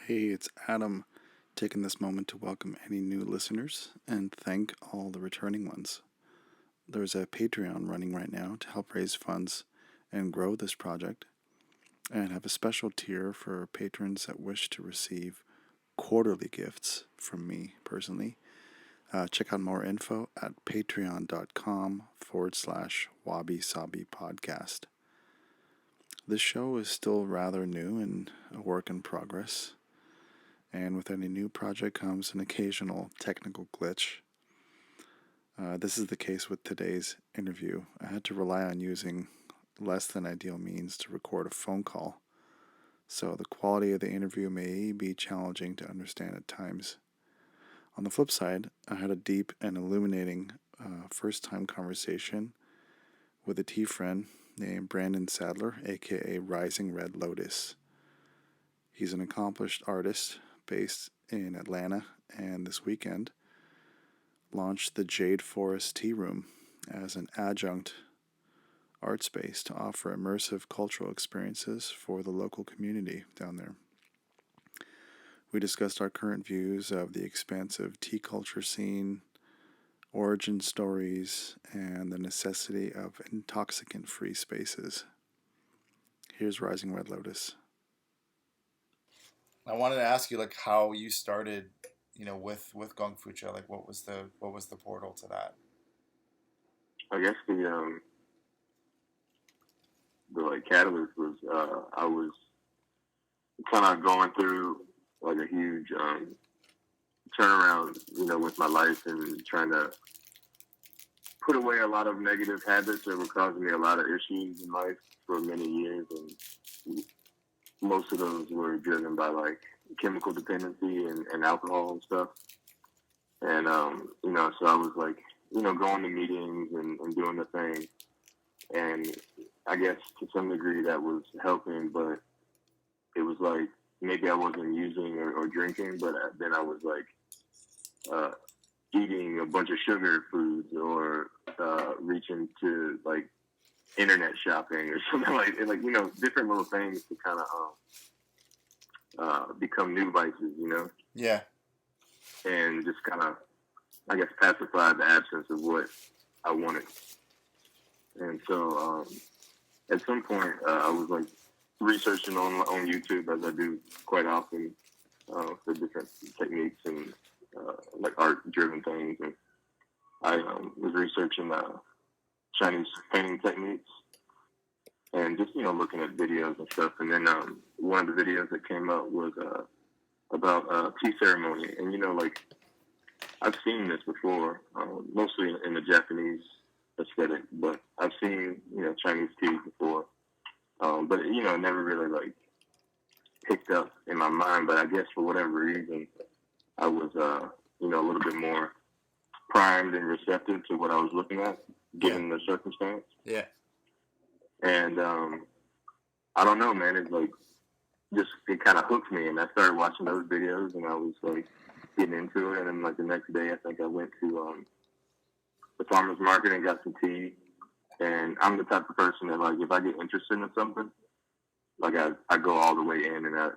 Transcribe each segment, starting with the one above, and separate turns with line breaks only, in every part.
Hey, it's Adam, taking this moment to welcome any new listeners and thank all the returning ones. There's a Patreon running right now to help raise funds and grow this project, and have a special tier for patrons that wish to receive quarterly gifts from me personally. Check out more info at patreon.com/wabi sabi podcast. This show is still rather new and a work in progress, and with any new project comes an occasional technical glitch. This is the case with today's interview. I had to rely on using less than ideal means to record a phone call, so the quality of the interview may be challenging to understand at times. On the flip side, I had a deep and illuminating first time conversation with a tea friend named Brandon Sadler, aka Rising Red Lotus. He's an accomplished artist based in Atlanta, and this weekend launched the Jade Forest Tea Room as an adjunct art space to offer immersive cultural experiences for the local community down there. We discussed our current views of the expansive tea culture scene, origin stories, and the necessity of intoxicant-free spaces. Here's Rising Red Lotus.
I wanted to ask you like how you started, with Gong Fucha. Like, what was the portal to that?
I guess the like catalyst was I was kind of going through like a huge turnaround, with my life and trying to put away a lot of negative habits that were causing me a lot of issues in life for many years, and most of those were driven by like chemical dependency and alcohol and stuff. And so I was like, going to meetings and doing the thing, and I guess to some degree that was helping, but it was like maybe I wasn't using or drinking, but then I was like uh, eating a bunch of sugar foods or reaching to like internet shopping or something like different little things to kind of become new vices,
Yeah,
and just kind of I guess pacify the absence of what I wanted. And so at some point, I was like researching on YouTube as I do quite often for different techniques and like art driven things. And I was researching Chinese painting techniques and just looking at videos and stuff. And then one of the videos that came up was about tea ceremony. And like I've seen this before, mostly in the Japanese aesthetic, but I've seen Chinese tea before. But it never really like picked up in my mind. But I guess for whatever reason, I was a little bit more primed and receptive to what I was looking at,
yeah,
given the circumstance.
yeah,
And I don't know, man. It's like just it kind of hooked me, and I started watching those videos, and I was like getting into it. And then like the next day, I think I went to the farmers market and got some tea. And I'm the type of person that like if I get interested in something, like I go all the way in and I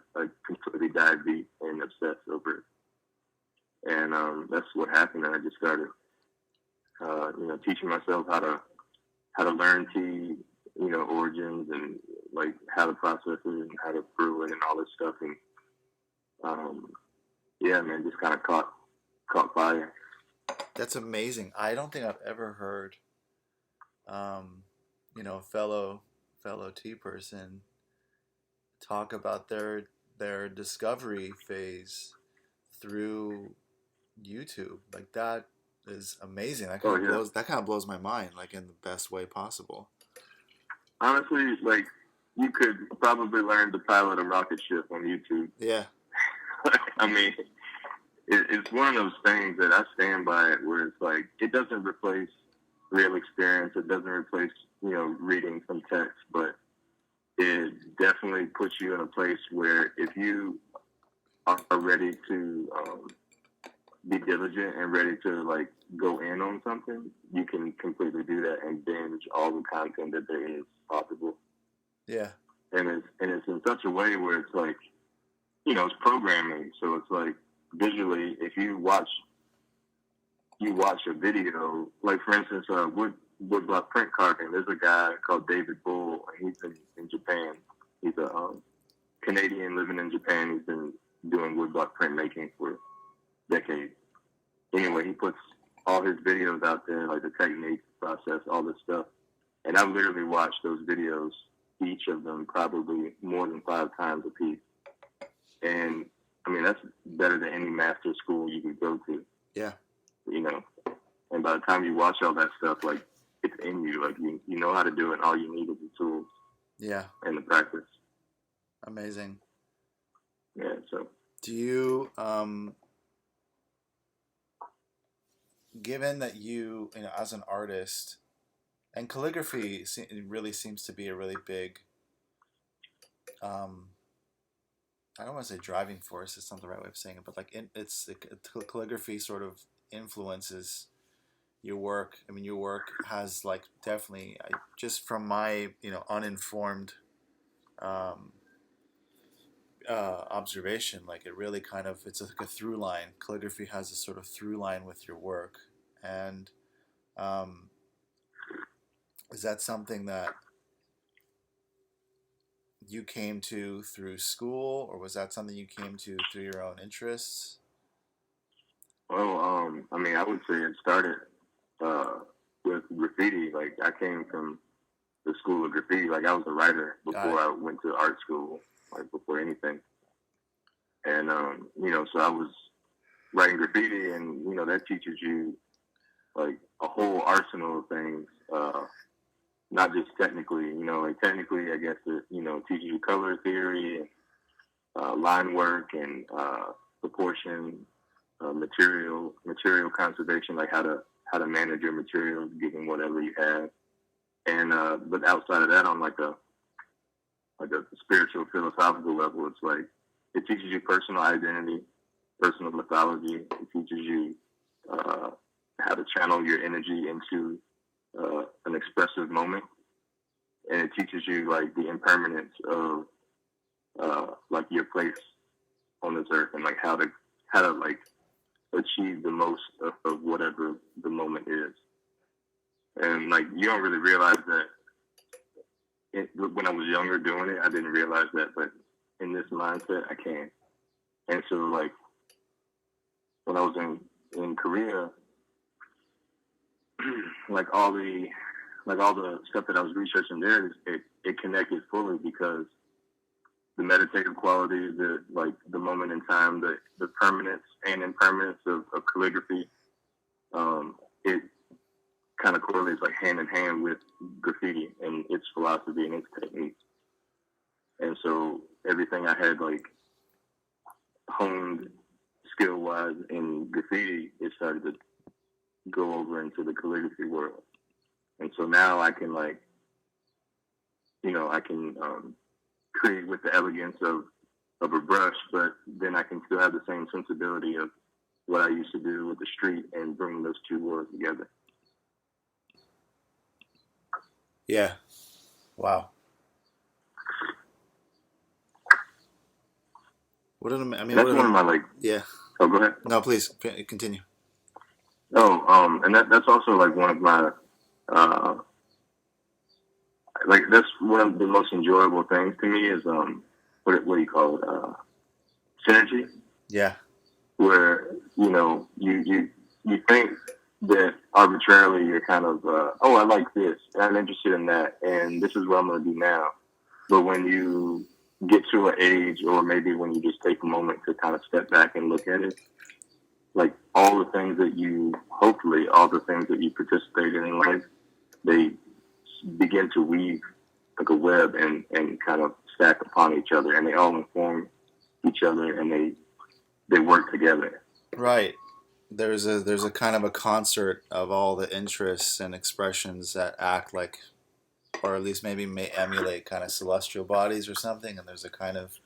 completely dive deep and obsess over it. And that's what happened. And I just started, teaching myself how to learn tea, origins and like how to process it and how to brew it and all this stuff. And yeah, man, just kind of caught fire.
that's amazing. I don't think I've ever heard, a fellow tea person talk about their discovery phase through YouTube. Like that is amazing. That
Oh
kind of
yeah,
blows my mind, like in the best way possible.
honestly, like you could probably learn to pilot a rocket ship on YouTube.
Yeah,
I mean, it's one of those things that I stand by it, where it's like it doesn't replace real experience. It doesn't replace reading some text, but it definitely puts you in a place where if you are ready to be diligent and ready to like go in on something, you can completely do that and binge all the content that there is possible.
yeah,
And it's in such a way where it's like it's programming. So it's like visually, if you watch a video, like for instance, woodblock print carving. There's a guy called David Bull, and he's in Japan. He's a Canadian living in Japan. He's been doing woodblock printmaking for decades. Anyway, he puts all his videos out there, like the technique, process, all this stuff. And I've literally watched those videos, each of them probably more than 5 times a piece. And I mean, that's better than any master school you could go to.
Yeah.
And by the time you watch all that stuff, like, it's in you. Like, you know how to do it, and all you need is the tools.
Yeah.
And the practice.
Amazing.
Yeah, so.
Do you, given that you know, as an artist, and calligraphy really seems to be a really big, I don't want to say driving force, it's not the right way of saying it, but like calligraphy sort of influences your work. I mean, your work has like definitely, just from my, uninformed observation, like it really kind of, it's like a through line. Calligraphy has a sort of through line with your work. And is that something that you came to through school, or was that something you came to through your own interests?
Well, I mean, I would say it started with graffiti. Like, I came from the school of graffiti. Like, I was a writer before I went to art school, like before anything. And, so I was writing graffiti, and, that teaches you, like, a whole arsenal of things, not just technically, like technically, I guess it, teaches you color theory and line work and proportion, material conservation, like how to manage your materials given whatever you have. And but outside of that, on like a spiritual philosophical level, it's like it teaches you personal identity, personal mythology. It teaches you how to channel your energy into an expressive moment, and it teaches you like the impermanence of like your place on this earth, and like how to like achieve the most of whatever the moment is. And like you don't really realize that when I was younger doing it, I didn't realize that, but in this mindset, I can. And so like when I was in Korea, like all the stuff that I was researching there, it connected fully because the meditative quality, the moment in time, the permanence and impermanence of calligraphy, it kind of correlates like hand in hand with graffiti and its philosophy and its techniques. And so everything I had like honed skill wise in graffiti, it started to go over into the calligraphy world. And so now I can like, I can create with the elegance of a brush, but then I can still have the same sensibility of what I used to do with the street and bring those two worlds together.
Yeah. Wow.
That's one of my like.
Yeah.
Oh, go ahead.
No, please continue.
Oh, and that's also like one of my, like that's one of the most enjoyable things to me is what do you call it? Synergy.
Yeah.
Where you think that arbitrarily you're kind of I like this and I'm interested in that and this is what I'm going to do now. But when you get to an age, or maybe when you just take a moment to kind of step back and look at it, like all the things that you participated in life, they begin to weave like a web and kind of stack upon each other, and they all inform each other, and they work together.
Right. There's a kind of a concert of all the interests and expressions that act like, or at least maybe may emulate kind of celestial bodies or something, and there's a kind of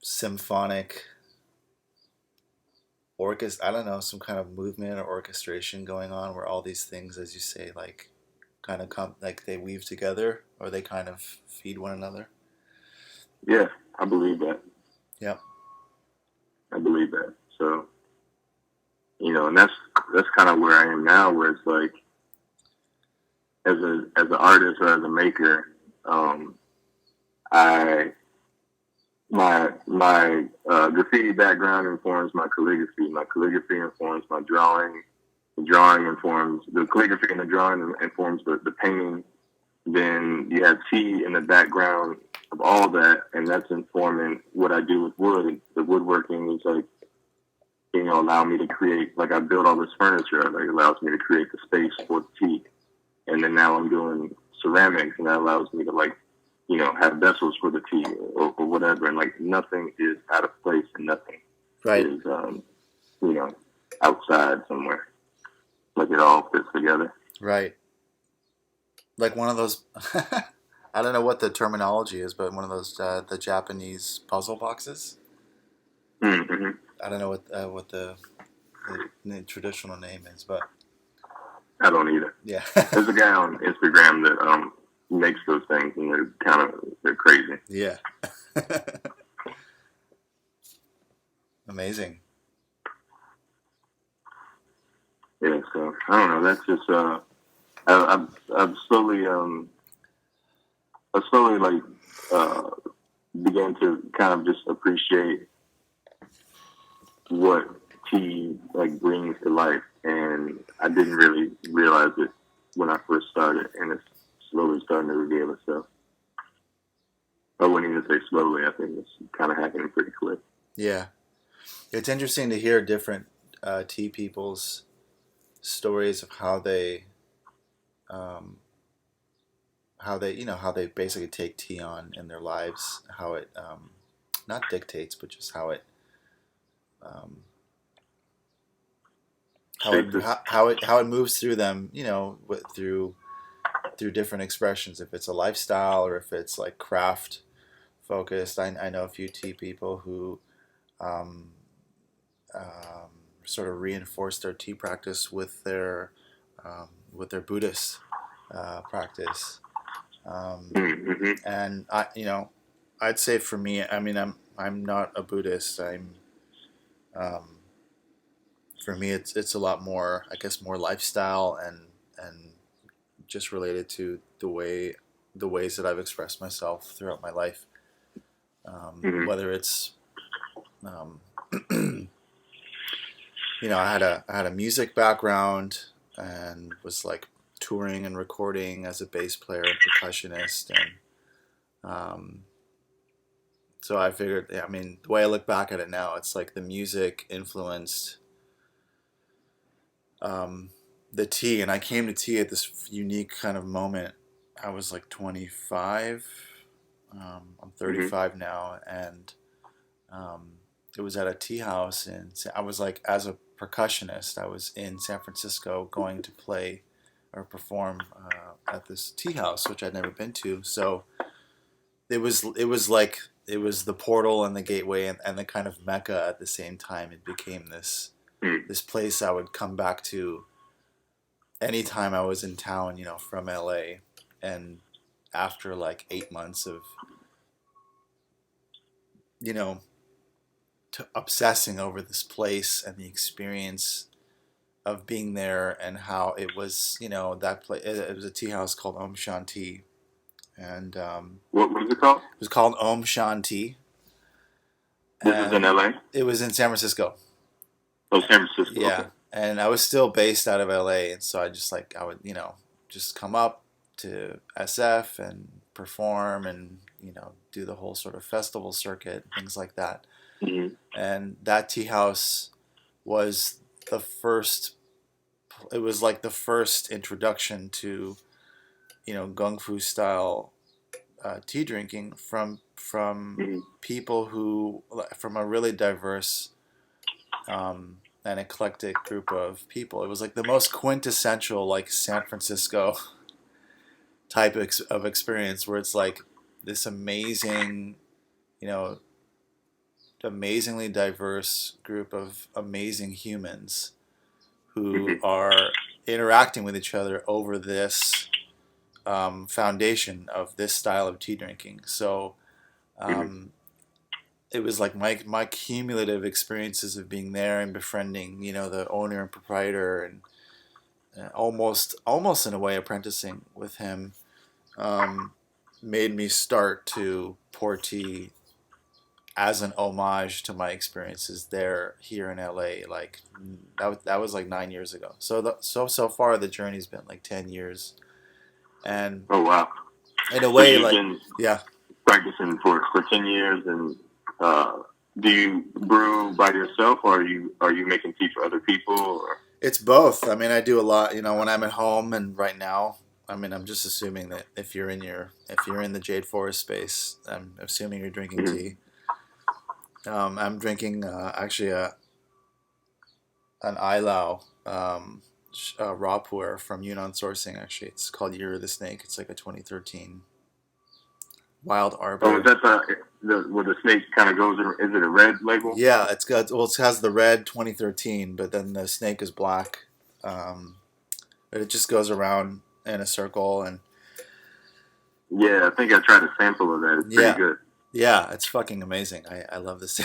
symphonic I don't know, some kind of movement or orchestration going on where all these things, as you say, like kind of come, like they weave together or they kind of feed one another.
Yeah, I believe that.
Yeah.
I believe that. So, and that's kind of where I am now, where it's like, as an artist or as a maker, I my graffiti background informs my calligraphy. My calligraphy informs my drawing. The drawing informs the calligraphy, and the drawing informs the painting. Then you have tea in the background of all that, and that's informing what I do with wood. The woodworking is like, allow me to create, like I build all this furniture, like it allows me to create the space for the tea. And then now I'm doing ceramics, and that allows me to have vessels for the tea or whatever. And like nothing is out of place, and nothing
Right.
is, outside somewhere. Like it all fits together.
Right. Like one of those, I don't know what the terminology is, but one of those, the Japanese puzzle boxes.
Mm-hmm.
I don't know what the traditional name is, but
I don't either.
yeah.
There's a guy on Instagram that makes those things, and they're crazy.
Yeah. Amazing.
Yeah, so I don't know. That's just I've slowly began to kind of just appreciate what tea like brings to life, and I didn't really realize it when I first started, and it's slowly starting to reveal itself. I wouldn't even say slowly. I think it's kind of happening pretty quick.
Yeah, it's interesting to hear different tea people's stories of how they basically take tea on in their lives, how it not dictates, but just how it how it moves through them, through different expressions. If it's a lifestyle or if it's like craft focused. I know a few tea people who um, sort of reinforce their tea practice with their Buddhist practice.
Mm-hmm.
And I'd say for me, I mean, I'm not a Buddhist. For me, it's a lot more, I guess, more lifestyle and just related to the ways that I've expressed myself throughout my life.
Mm-hmm.
Whether it's I had a music background and was like touring and recording as a bass player and percussionist, and so I figured, I mean, the way I look back at it now, it's like the music influenced the tea, and I came to tea at this unique kind of moment. I was like 25. I'm 35 now, and it was at a tea house, and I was like, as a percussionist, I was in San Francisco going to play or perform at this tea house, which I'd never been to. So it was the portal and the gateway and the kind of mecca at the same time. It became this place I would come back to anytime I was in town, from LA. And after like 8 months of, obsessing over this place and the experience of being there and how it was, that place. It was a tea house called Om Shanti, and
What was it called?
it was called Om Shanti.
This is in LA.
It was in San Francisco.
Oh, San Francisco.
Yeah,
okay.
And I was still based out of LA, and so I just I would just come up to SF and perform and do the whole sort of festival circuit, things like that.
Mm-hmm.
And that tea house was the first. It was like the first introduction to gung fu style tea drinking from people who from a really diverse an eclectic group of people. It was like the most quintessential like San Francisco type of experience, where it's like this amazing, amazingly diverse group of amazing humans who are interacting with each other over this foundation of this style of tea drinking. So it was like my cumulative experiences of being there and befriending, the owner and proprietor, and almost in a way apprenticing with him, um, made me start to pour tea as an homage to my experiences there here in LA. Like that was like 9 years ago. So far the journey's been like 10 years, and
Oh wow!
in a
So
way,
you've
like,
been
yeah,
practicing for 10 years, and do you brew by yourself, or are you making tea for other people? Or?
it's both. I mean, I do a lot, when I'm at home, and right now, I mean, I'm just assuming that if you're in the Jade Forest space, I'm assuming you're drinking
Mhm.
tea. I'm drinking actually an Ilau raw pour from Yunnan Sourcing. Actually, it's called Year of the Snake. It's like a 2013 Wild
Oh, is
Arbor.
that where the snake kind of goes? Is it a red label?
Yeah, it has the red 2013, but then the snake is black. Um, but it just goes around in a circle, and
Yeah, I think I tried a sample of that. It's pretty
yeah,
good.
yeah, it's fucking amazing. I love this.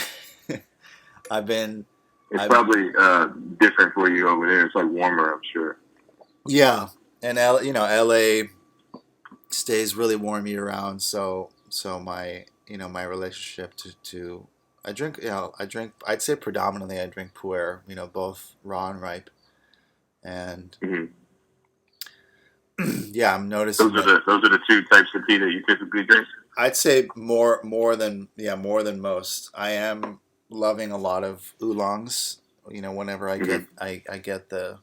I've been,
It's
I've
probably different for you over there. It's like warmer, I'm sure.
yeah, and LA stays really warm year round. So my relationship to I'd say predominantly I drink pu'er, both raw and ripe, and
Hmm.
yeah, I'm
Those
noticing
are
that.
the two types of tea that you typically drink.
I'd say more than most. I am loving a lot of oolongs. Whenever
Hmm.
I get the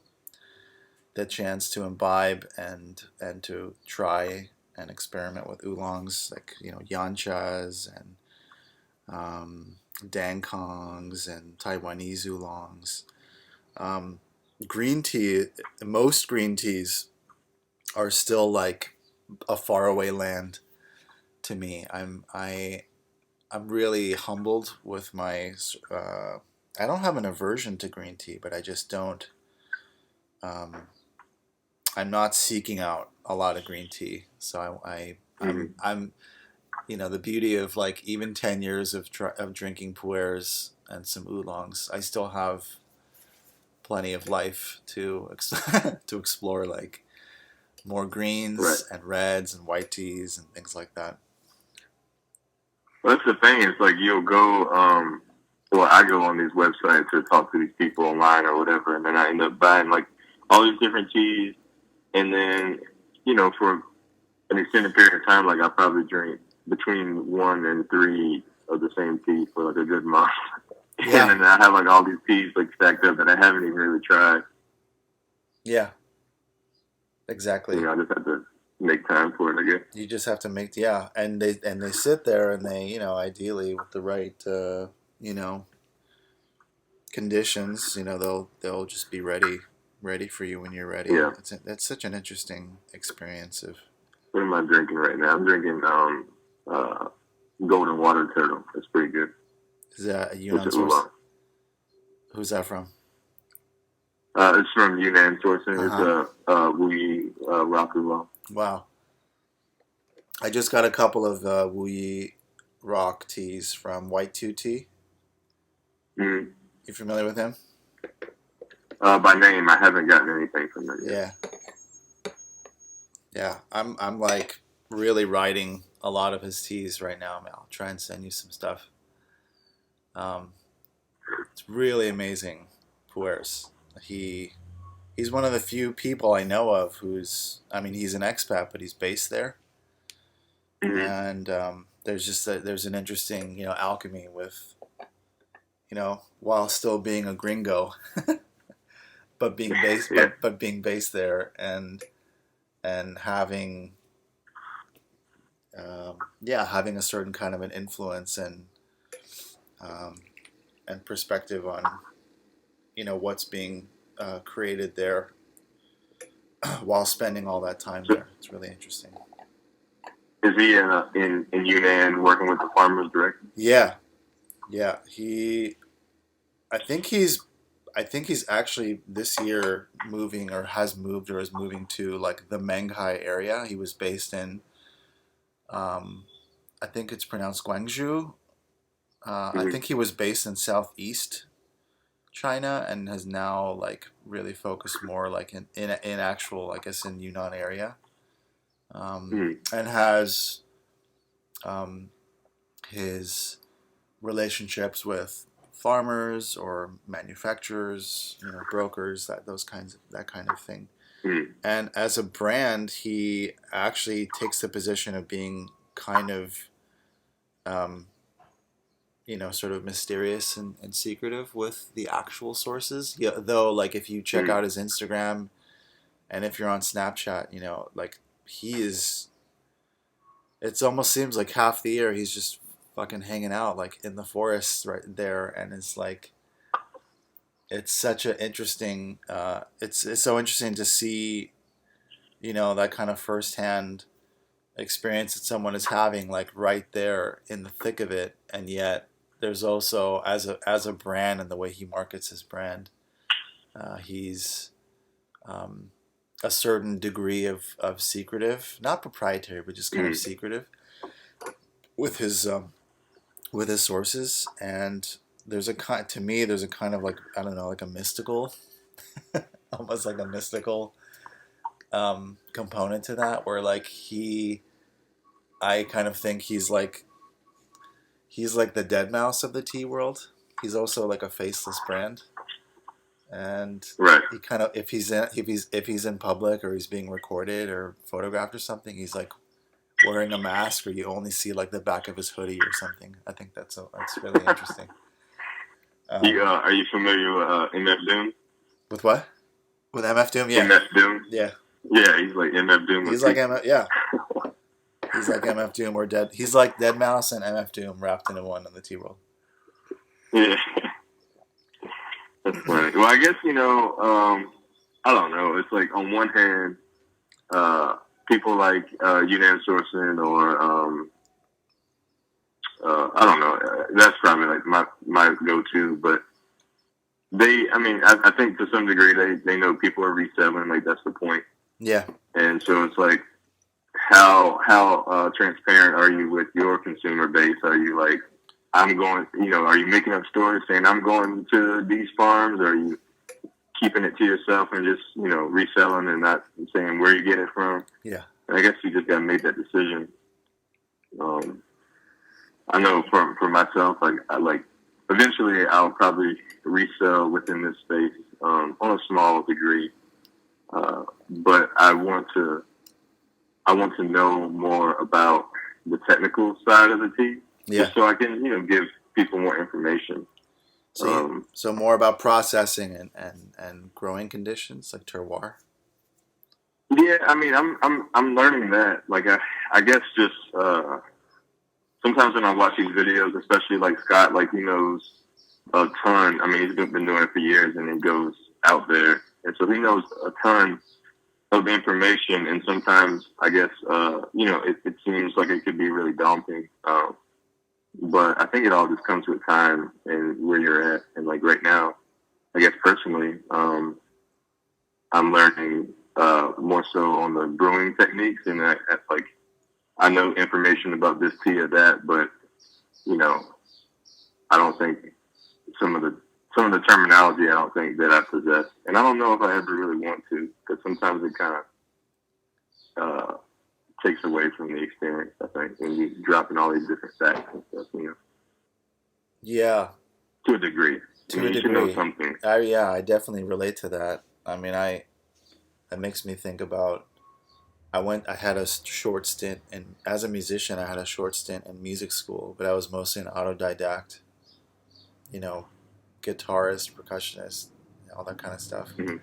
chance to imbibe and to try and experiment with oolongs, like yanchas and um, dankongs and Taiwanese oolongs. Um, Green tea, most green teas are still like a faraway land to me. I'm really humbled with my. I don't have an aversion to green tea, but I just don't. Um, I'm not seeking out a lot of green tea, so
Hmm.
I'm the beauty of like even 10 years of drinking pu'ers and some oolongs. I still have plenty of life to to explore, like more
Right.
greens and reds and white teas and things like that.
Well, that's the thing. It's like you'll go. Well, I go on these websites to talk to these people online or whatever, and then I end up buying like all these different teas, and then for an extended period of time, like I probably drink between 1 and 3 of the same tea for like a good month. And
Yeah,
then I have like all these teas like stacked up that I haven't even really tried.
yeah, exactly.
I just have to make time for it, I guess.
You just have to make, yeah, and they sit there, and they ideally with the right you know conditions, they'll just be ready for you when you're ready.
Yeah.
That's such an interesting experience of.
What am I drinking right now? I'm drinking uh golden water turtle. It's pretty good.
Is that a
It's
Yunnan
an
source?
oolong.
Who's that from?
It's from Yunnan sourcing. It's
Uh-huh.
a Wu rock oolong.
Wow. I just got a couple of Wu Yi rock teas from White 2 Tea.
Mm.
You familiar with him?
By name, I haven't gotten anything from them yet.
Yeah. Yeah. I'm like really riding a lot of his teas right now. I'll try and send you some stuff. Um, it's really amazing pu'ers. He's one of the few people I know of I mean, he's an expat, but he's based there.
Mm-hmm.
And there's an interesting, alchemy with, while still being a gringo, but being based,
Yeah.
but being based there, and having, having a certain kind of an influence um, and perspective on, what's being created there while spending all that time
So
there. It's really interesting.
is he in Yunnan working with the farmers directly?
Yeah, yeah. I think he's, actually this year moving, or has moved, or is moving to like the Menghai area. He was based in, um, I think it's pronounced Guangzhou, I think he was based in Southeast China and has now like really focused more like in actual, I guess, in Yunnan area, and has um, his relationships with farmers or manufacturers, brokers, that kind of thing. And as a brand, he actually takes the position of being kind of, um, sort of mysterious and secretive with the actual sources. Yeah, though, like if you check out his Instagram and if you're on Snapchat, like he is. It almost seems like half the year he's just fucking hanging out like in the forest right there, and it's like it's such an interesting. It's so interesting to see, that kind of firsthand experience that someone is having like right there in the thick of it, and yet there's also as a brand and the way he markets his brand, he's a certain degree of secretive, not proprietary, but just kind of secretive with his sources. And there's a kind to me there's a kind of like, I don't know, like a mystical almost like a mystical component to that, where like I kind of think he's like the dead mouse of the tea world. He's also like a faceless brand, and
Right.
he kind of, if he's in public or he's being recorded or photographed or something, he's like wearing a mask, or you only see like the back of his hoodie or something. I think that's really interesting.
Are you familiar with MF Doom?
With what? With MF Doom? Yeah.
MF Doom?
Yeah.
Yeah, he's like MF Doom.
He's like MF. Yeah. He's like MF Doom or Dead. He's like Dead Mouse and MF Doom wrapped into one in the Tea World.
Yeah. That's funny. Well, I guess, I don't know. It's like on one hand, people like Yunnan Sourcing or I don't know. That's probably like my go-to. But I think to some degree they know people are reselling. Like that's the point.
Yeah.
And so it's like, how transparent are you with your consumer base? Are you like, are you making up stories saying I'm going to these farms? Or are you keeping it to yourself and just, reselling and not saying where you get it from?
Yeah.
And I guess you just got to make that decision. I know for myself, eventually I'll probably resell within this space on a small degree. But I want to know more about the technical side of the tea, just so I can, give people more information.
So more about processing and growing conditions, like terroir.
Yeah, I'm learning that. Like I guess just sometimes when I watch these videos, especially like Scott, like he knows a ton. He's been doing it for years, and he goes out there, and so he knows a ton of information. And sometimes I guess it seems like it could be really daunting. But I think it all just comes with time and where you're at. And like right now, I guess personally, I'm learning more so on the brewing techniques, and I know information about this tea or that, but I don't think some of the terminology I don't think that I possess, and I don't know if I ever really want to, because sometimes it kind of takes away from the experience. I think when you dropping all these different facts and stuff,
Yeah.
To a degree.
To a degree.
You know something.
Yeah, I definitely relate to that. That makes me think about. I had a short stint, and as a musician, I had a short stint in music school, but I was mostly an autodidact. Guitarist, percussionist, all that kind of stuff.
Mm-hmm.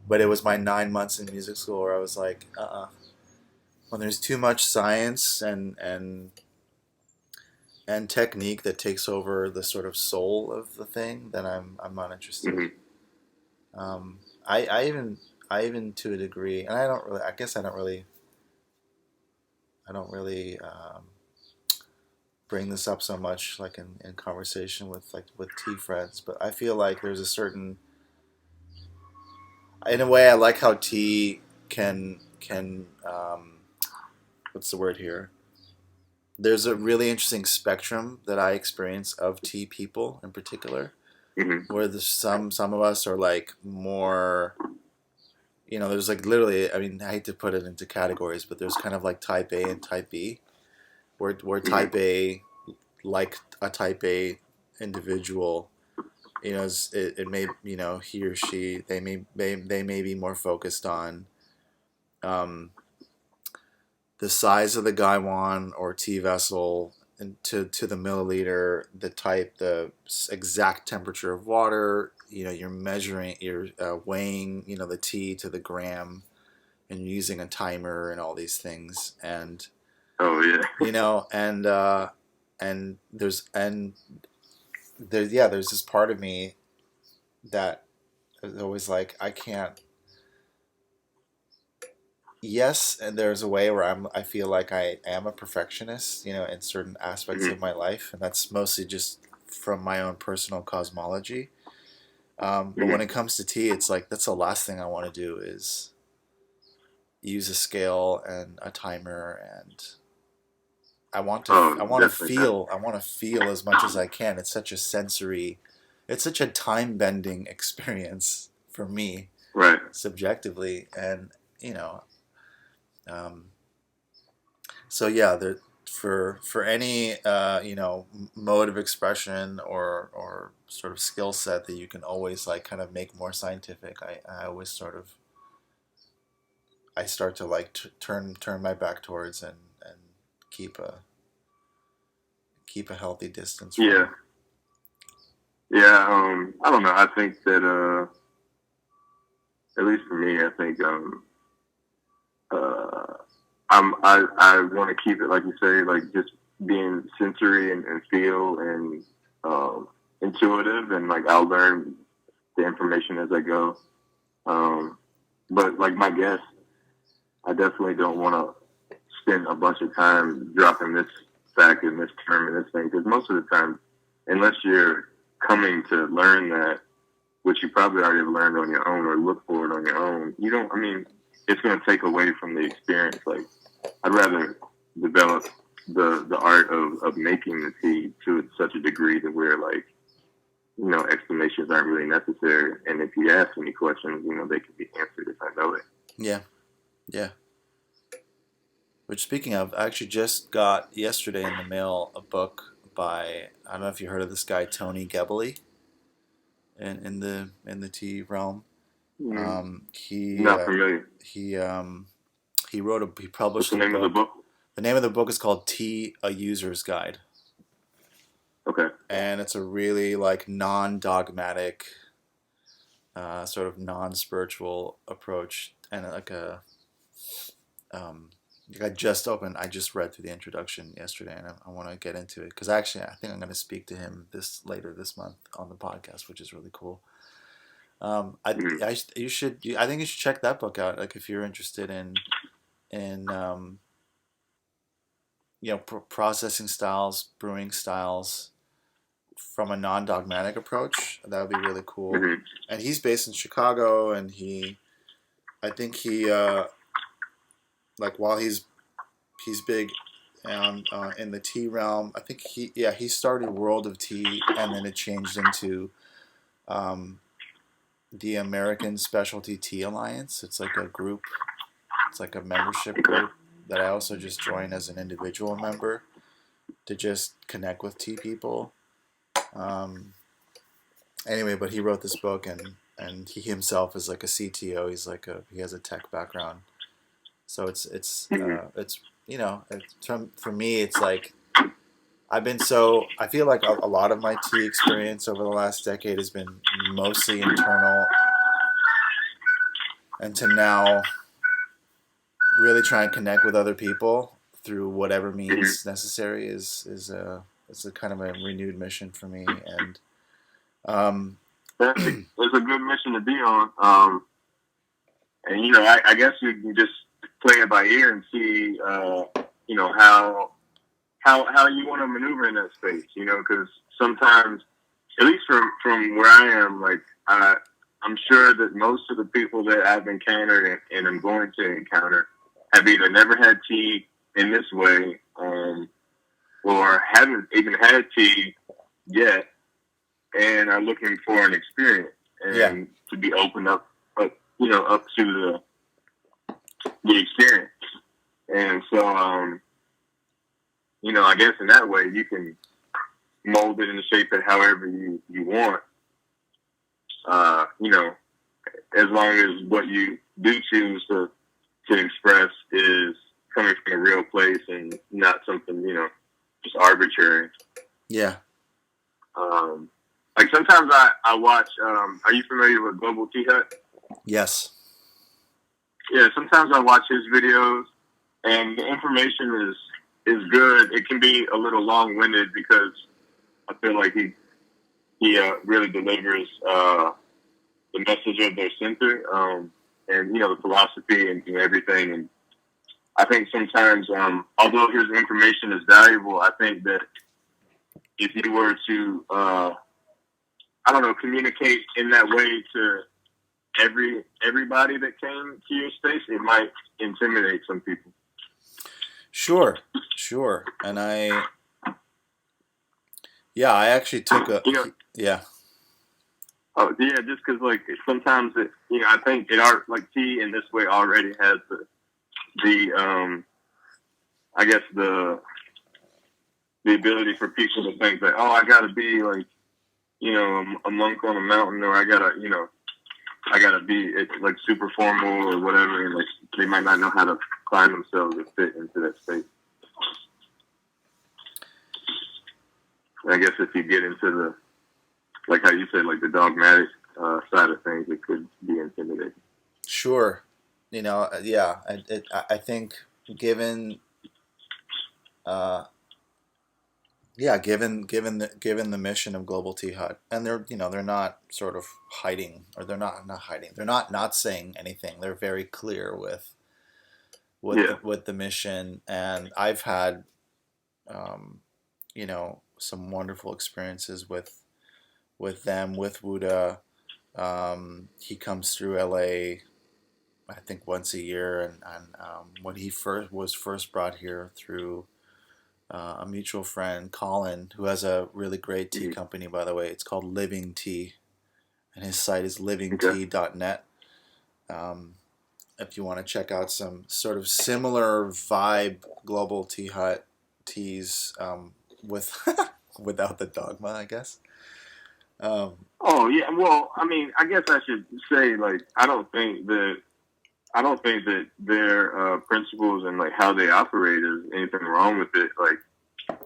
But it was my 9 months in music school where I was like, when there's too much science and technique that takes over the sort of soul of the thing, then I'm not interested.
Mm-hmm.
I even to a degree, and I guess I don't really bring this up so much like in conversation with tea friends, but I feel like there's a certain, in a way, I like how tea can what's the word here? there's a really interesting spectrum that I experience of tea people in particular, where there's some of us are like more, there's like literally, I mean, I hate to put it into categories, but there's kind of like type A and type B, where type A, like a type A individual, it may, he or she, they may be more focused on um, the size of the gaiwan or tea vessel and to the milliliter, the type, the exact temperature of water. You're measuring, you're weighing, the tea to the gram, and you're using a timer and all these things. And
oh yeah,
and there's this part of me that is always like, I can't. Yes, and there's a way where I feel like I am a perfectionist, in certain aspects of my life, and that's mostly just from my own personal cosmology. But when it comes to tea, it's like that's the last thing I want to do is use a scale and a timer, and I want to feel as much as I can. It's such a sensory, it's such a time bending experience for me,
right.
subjectively, and you know, um, so yeah, for any mode of expression or sort of skill set that you can always like kind of make more scientific, I always sort of I start to like turn my back towards and keep a keep a healthy distance from.
Yeah, yeah. I don't know. I think that at least for me, I think uh, I want to keep it like you say, like just being sensory and feel and intuitive, and like I'll learn the information as I go. But like my guess, I definitely don't want to spend a bunch of time dropping this fact and this term and this thing, because most of the time, unless you're coming to learn that, which you probably already have learned on your own or look for it on your own, you don't. I mean, it's going to take away from the experience. Like, I'd rather develop the art of making the tea to such a degree that where like explanations aren't really necessary, and if you ask any questions, they can be answered if I know it.
Yeah, yeah. Which, speaking of, I actually just got yesterday in the mail a book by, I don't know if you heard of this guy, Tony Gebeli, in the tea realm.
Not familiar.
He wrote he published
What's the name of the book?
The name of the book is called Tea: A User's Guide.
Okay.
And it's a really like non-dogmatic, sort of non-spiritual approach, and like a I just read through the introduction yesterday, and I want to get into it because actually I think I'm going to speak to him later this month on the podcast, which is really cool. I think you should check that book out. Like if you're interested in processing styles, brewing styles from a non-dogmatic approach, that would be really cool. And he's based in Chicago, and I think he like while he's big in the tea realm. I think he started World of Tea, and then it changed into the American Specialty Tea Alliance. It's like a group. It's like a membership group that I also just joined as an individual member to just connect with tea people. Anyway, but he wrote this book, and he himself is like a CTO. He has a tech background, so it's for me, it's like I feel like a lot of my tea experience over the last decade has been mostly internal, and to now really try and connect with other people through whatever means necessary is a kind of a renewed mission for me. And
it's a good mission to be on. And I guess you can just play it by ear and see how you want to maneuver in that space, because sometimes, at least from where I am, like I'm sure that most of the people that I've encountered and I'm going to encounter have either never had tea in this way, or haven't even had tea yet and are looking for an experience and to be opened up, up to the experience. And so, I guess in that way you can mold it and shape it however you want. As long as what you do choose to express is coming from a real place and not something, just arbitrary.
Yeah.
Like sometimes I watch, are you familiar with Global Tea Hut?
Yes.
Yeah, sometimes I watch his videos and the information is good. It can be a little long-winded because I feel like he really delivers the message of their center and, the philosophy and everything. And I think sometimes, although his information is valuable, I think that if you were to, communicate in that way to everybody that came to your space, it might intimidate some people.
Sure. And I actually took a, yeah.
Oh yeah, just because like sometimes I think tea in this way already has the I guess the ability for people to think that, oh, I gotta be like a monk on a mountain, or I gotta be like super formal or whatever, and like they might not know how to climb themselves to fit into that state. I guess if you get into the, like how you said, like the dogmatic side of things, it could be intimidating.
Sure. I think given given the mission of Global Tea Hut, and they're not sort of hiding, or they're not hiding. They're not saying anything. They're very clear with the mission, and I've had some wonderful experiences with them, with Wuda. He comes through LA, I think once a year, and when he was first brought here through a mutual friend, Colin, who has a really great tea company, by the way. It's called Living Tea, and his site is livingtea.net. If you want to check out some sort of similar vibe Global Tea Hut teas with without the dogma, I guess.
Oh yeah, well, I mean, I guess I should say, like, I don't think that their principles and like how they operate is anything wrong with it. Like,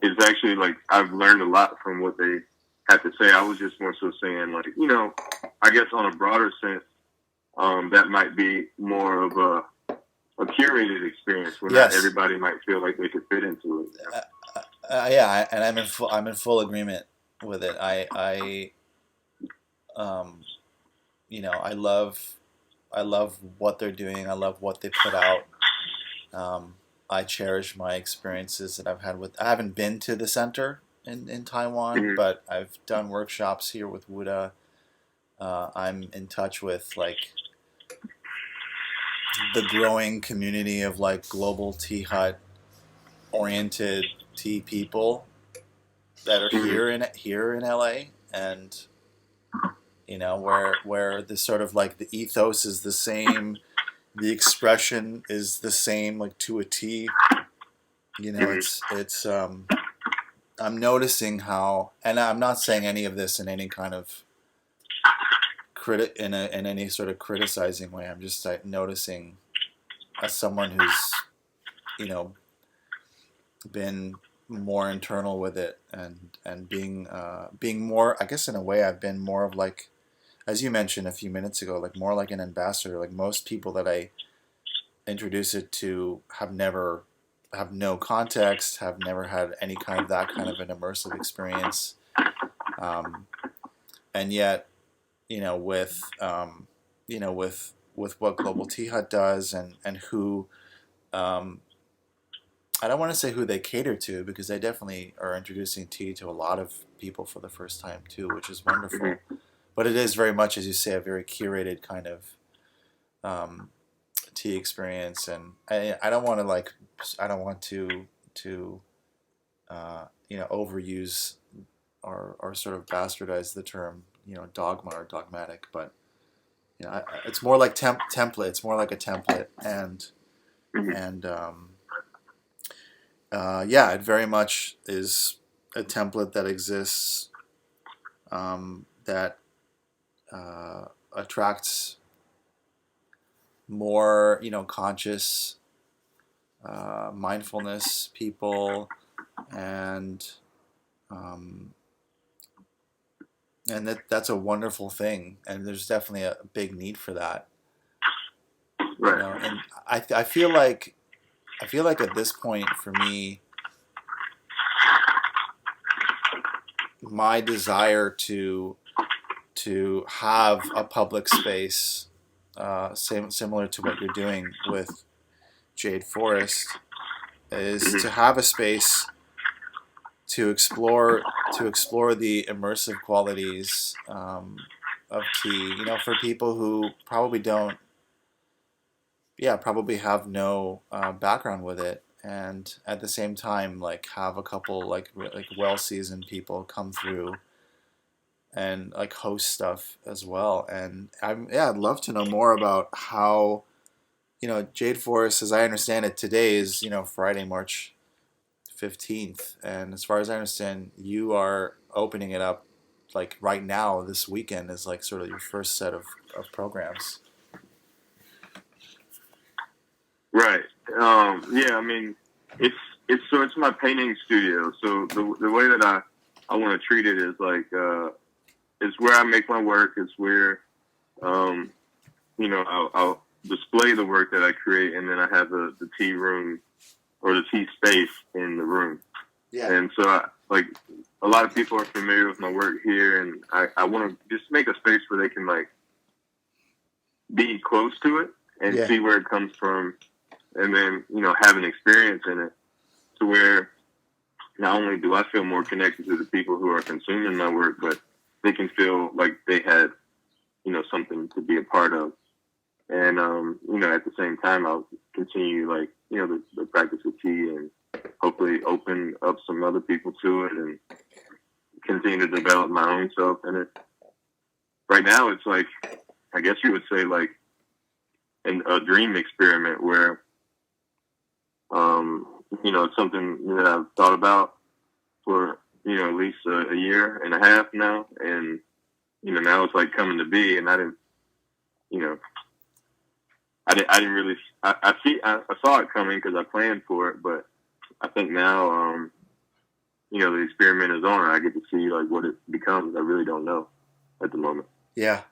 it's actually like I've learned a lot from what they have to say. I was just more so saying, like, I guess on a broader sense, that might be more of a curated experience where not everybody might feel like they could fit into it.
And I'm in full agreement with it. I love what they're doing. I love what they put out. I cherish my experiences that I've had with. I haven't been to the center in Taiwan, but I've done workshops here with Wuda. I'm in touch with like the growing community of like Global Tea Hut oriented tea people that are here in LA, and where the sort of like the ethos is the same, the expression is the same, like to a T. It's I'm noticing how, and I'm not saying any of this in any kind of in any sort of criticizing way. I'm just like noticing, as someone who's been more internal with it, and being more, I guess in a way I've been more of like, as you mentioned a few minutes ago, like more like an ambassador. Like most people that I introduce it to have no context, have never had any kind of that kind of an immersive experience, and yet, with what Global Tea Hut does, and who, I don't want to say who they cater to, because they definitely are introducing tea to a lot of people for the first time too, which is wonderful. But it is very much, as you say, a very curated kind of tea experience, and I don't want to overuse or sort of bastardize the term, dogma or dogmatic, but it's more like template. It's more like a template, and
Mm-hmm.
and yeah, it very much is a template that exists, that attracts more, conscious, mindfulness people, and um, that's a wonderful thing, and there's definitely a big need for that.
Right.
And I feel like at this point for me, my desire to have a public space, similar to what you're doing with Jade Forest, is
Mm-hmm.
to have a space to explore the immersive qualities, of tea. For people who probably have no background with it, and at the same time, like, have a couple like well seasoned people come through and like host stuff as well. And I'd love to know more about how, Jade Forest, as I understand it, today is, Friday, March 15th, and as far as I understand, you are opening it up like right now. This weekend is like sort of your first set of programs.
Right. Yeah. I mean, it's my painting studio. So the way that I want to treat it is like it's where I make my work. It's where I'll display the work that I create, and then I have the tea room or the tea space in the room.
Yeah.
And so like a lot of people are familiar with my work here, and I want to just make a space where they can like be close to it and see where it comes from, and then have an experience in it, to where not only do I feel more connected to the people who are consuming my work, but they can feel like they had something to be a part of. And at the same time, I'll continue like the practice of tea, and hopefully open up some other people to it, and continue to develop my own self in it. Right now, it's like, I guess you would say, like a dream experiment where it's something that I've thought about for at least a year and a half now, and now it's like coming to be. And I didn't really. I saw it coming because I planned for it, but I think now, the experiment is on. I get to see like what it becomes. I really don't know at the moment.
Yeah,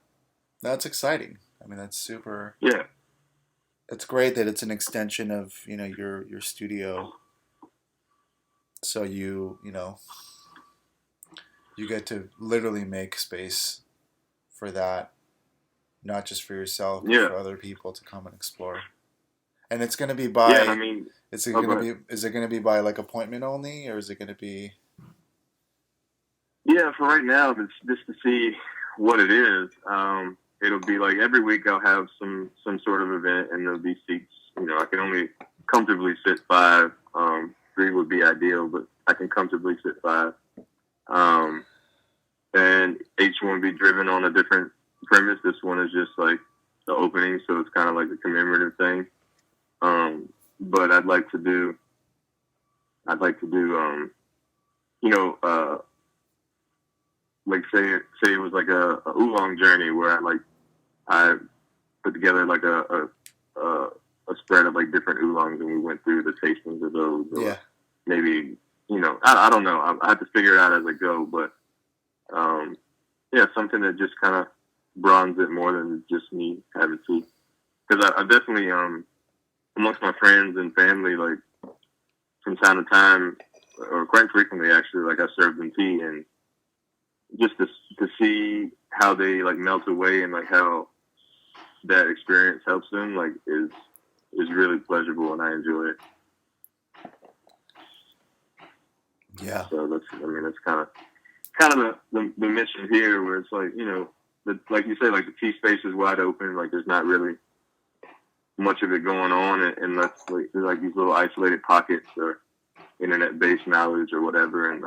that's exciting. I mean, that's super.
Yeah,
it's great that it's an extension of your studio. So you get to literally make space for that, not just for yourself, but for other people to come and explore. And it's going to be by.
Yeah, I mean,
is it going to be by like appointment only, or is it going to be?
Yeah, for right now, just to see what it is. It'll be like every week I'll have some sort of event, and there'll be seats. I can only comfortably sit 5. 3 would be ideal, but I can comfortably sit 5. And each one will be driven on a different premise. This one is just like the opening, so it's kind of like a commemorative thing. But I'd like to do, like say it was like a oolong journey where I put together like a spread of like different oolongs, and we went through the tastings of those. Or maybe I don't know. I have to figure it out as I go, but something that just kind of broadens it more than just me having tea. Because I definitely amongst my friends and family, like from time to time, or quite frequently actually, like I serve them tea, and just to see how they like melt away, and like how that experience helps them, like is really pleasurable, and I enjoy it.
Yeah.
So that's kind of the mission here, where it's like like you say, like the tea space is wide open, like there's not really much of it going on, unless like there's like these little isolated pockets, or internet-based knowledge or whatever. And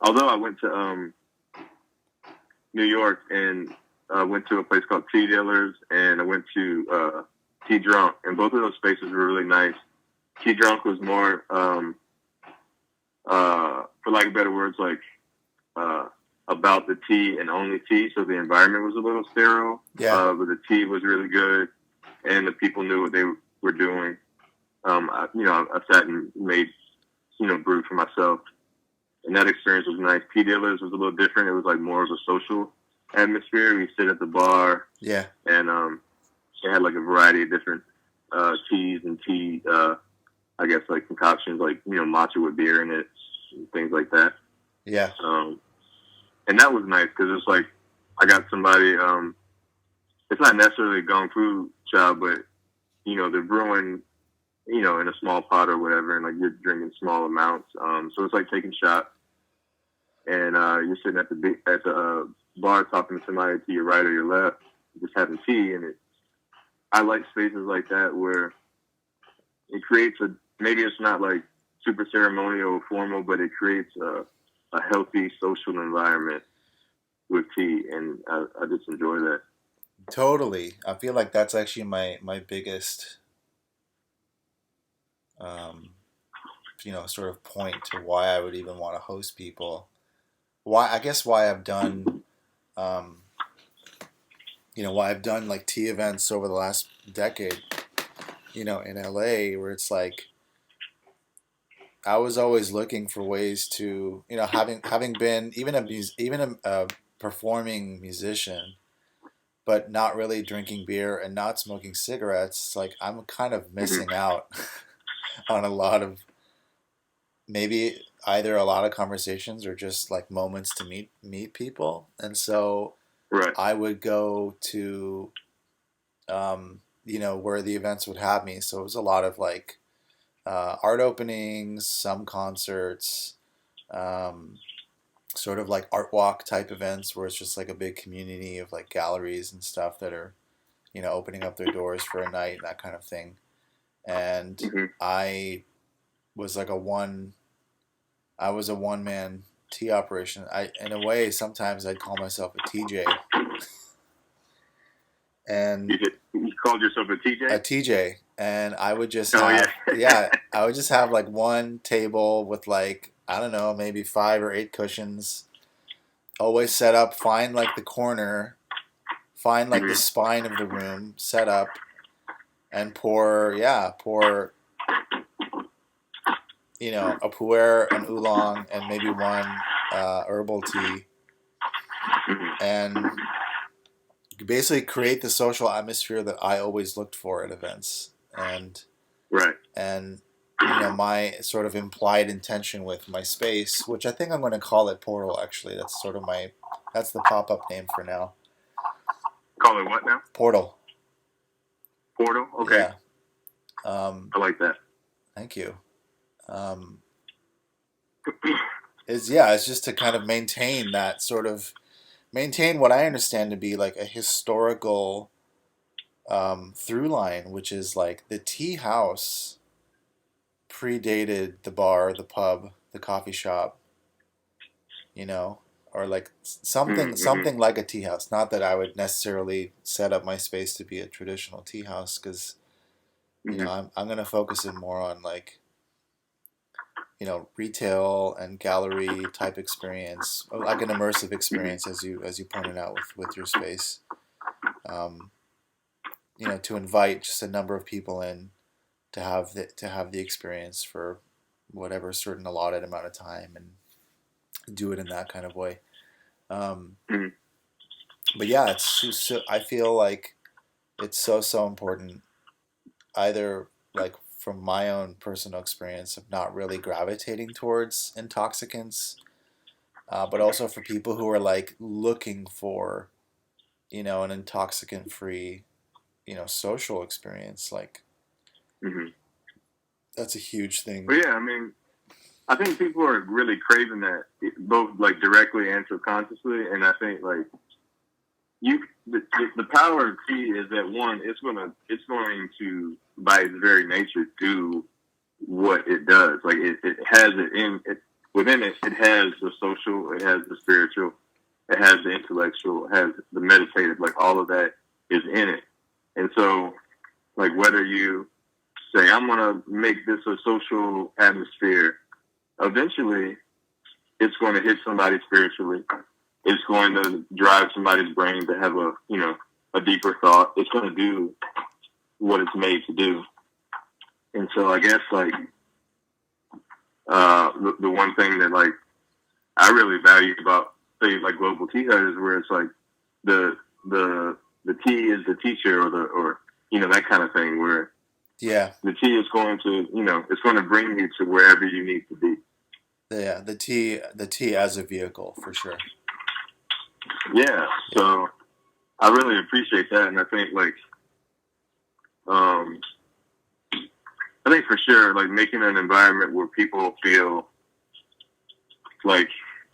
although I went to New York and went to a place called Tea Dealers, and I went to Tea Drunk, and both of those spaces were really nice. Tea Drunk was more, for lack of better words, like about the tea and only tea, so the environment was a little sterile.
Yeah.
But the tea was really good, and the people knew what they were doing. I sat and made, brewed for myself, and that experience was nice. Tea Dealers was a little different. It was like more of a social atmosphere. We sit at the bar,
Yeah.
and they had like a variety of different teas and tea, I guess like concoctions, like matcha with beer in it, and things like that.
Yeah.
And that was nice because it's like I got somebody. It's not necessarily a gong fu job, but they're brewing, in a small pot or whatever, and like you're drinking small amounts. So it's like taking shots, and you're sitting at the bar talking to somebody to your right or your left, just having tea. And I like spaces like that where it creates maybe it's not like super ceremonial or formal, but it creates a healthy social environment with tea, and I just enjoy that.
Totally. I feel like that's actually my biggest, sort of point to why I would even want to host people. Why I've done, why I've done like tea events over the last decade, in LA, where it's like I was always looking for ways to, having been even a performing musician, but not really drinking beer and not smoking cigarettes. It's like I'm kind of missing out on a lot of, maybe either a lot of conversations or just like moments to meet people. And so
Right.
I would go to where the events would have me. So it was a lot of like art openings, some concerts, sort of like art walk type events where it's just like a big community of like galleries and stuff that are, opening up their doors for a night, that kind of thing. And
Mm-hmm.
I was like a one man tea operation. In a way, sometimes I'd call myself a TJ. And
you called yourself a TJ?
A TJ. And I would just have, I would just have like one table with like, I don't know, maybe 5 or 8 cushions, always set up, find like the corner, find like the spine of the room, set up, and pour, a pu'er, an oolong, and maybe one herbal tea, and basically create the social atmosphere that I always looked for at events, and
right,
and my sort of implied intention with my space, which I think I'm going to call it Portal. Actually, that's the pop-up name for now.
Call it what now?
Portal.
Portal. Okay.
Yeah.
I like that.
Thank you. It's just to kind of maintain what I understand to be like a historical through line, which is like the tea house predated the bar, the pub, the coffee shop, or like something like a tea house. Not that I would necessarily set up my space to be a traditional tea house, because I'm going to focus in more on like retail and gallery type experience, like an immersive experience, as you pointed out with your space. To invite just a number of people in to have the experience for whatever certain allotted amount of time, and do it in that kind of way. But yeah, I feel like it's so important, either like from my own personal experience of not really gravitating towards intoxicants, but also for people who are like looking for, an intoxicant-free, social experience. Like, that's a huge thing.
But yeah, I mean, I think people are really craving that, both like directly and subconsciously. And I think like the power of tea is that, one, it's going to by its very nature do what it does. Like it has it in it within it. It has the social, it has the spiritual, it has the intellectual, it has the meditative. Like all of that is in it. And so, like whether you say I'm gonna make this a social atmosphere, eventually it's going to hit somebody spiritually. It's going to drive somebody's brain to have a deeper thought. It's going to do what it's made to do. And so I guess like the one thing that like I really value about say like Global Tea Hut is where it's like the tea is the teacher or that kind of thing where the tea is going to it's going to bring you to wherever you need to be.
Yeah, the tea as a vehicle for sure.
Yeah, so I really appreciate that, and I think like I think for sure like making an environment where people feel like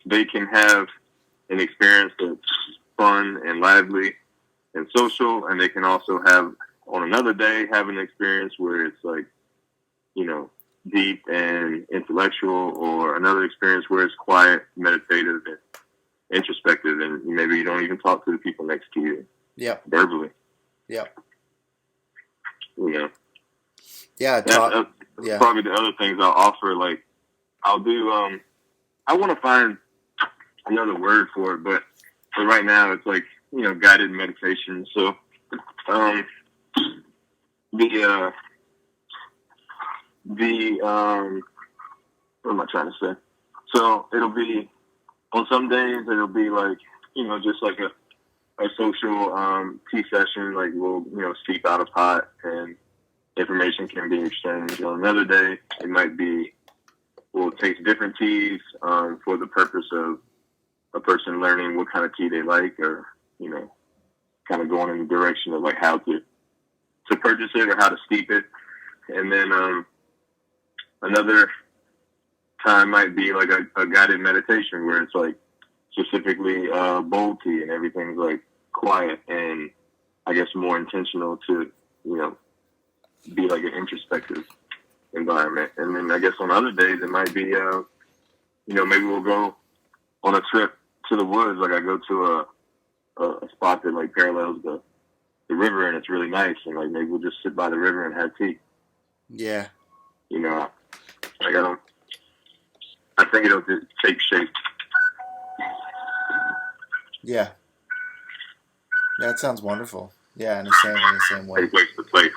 they can have an experience that's fun and lively and social, and they can also have on another day have an experience where it's like deep and intellectual, or another experience where it's quiet, meditative, and introspective, and maybe you don't even talk to the people next to you.
Yep.
Verbally.
Yep.
Yeah. That's probably the other things I'll offer. Like I'll do. I want to find another word for it, but right now it's like guided meditation. So what am I trying to say? So it'll be on some days it'll be like just like a social tea session. Like we'll steep out a pot and information can be exchanged. On another day it might be we'll taste different teas for the purpose of a person learning what kind of tea they like, or kind of going in the direction of like how to purchase it or how to steep it. And then another time might be like a guided meditation where it's like specifically bold tea and everything's like quiet and I guess more intentional to be like an introspective environment. And then I guess on other days it might be maybe we'll go on a trip to the woods. Like I go to a spot that like parallels the river and it's really nice, and like maybe we'll just sit by the river and have tea.
Yeah.
I think it'll just take shape.
Yeah. That sounds wonderful. Yeah, in the same way.
Take place to place.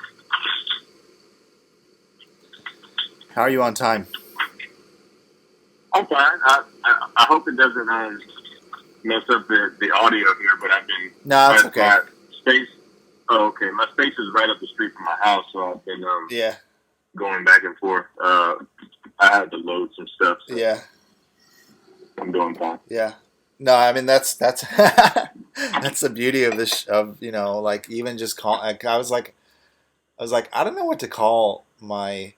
How are you on time?
I'm fine. I hope it doesn't mess up the audio here, but I've been.
No, it's okay.
Space. Oh, okay. My space is right up the street from my house, so I've been going back and forth. I had to load some stuff. So I'm doing fine.
Yeah. No, I mean that's that's the beauty of this of like even just call. Like, I was like I don't know what to call my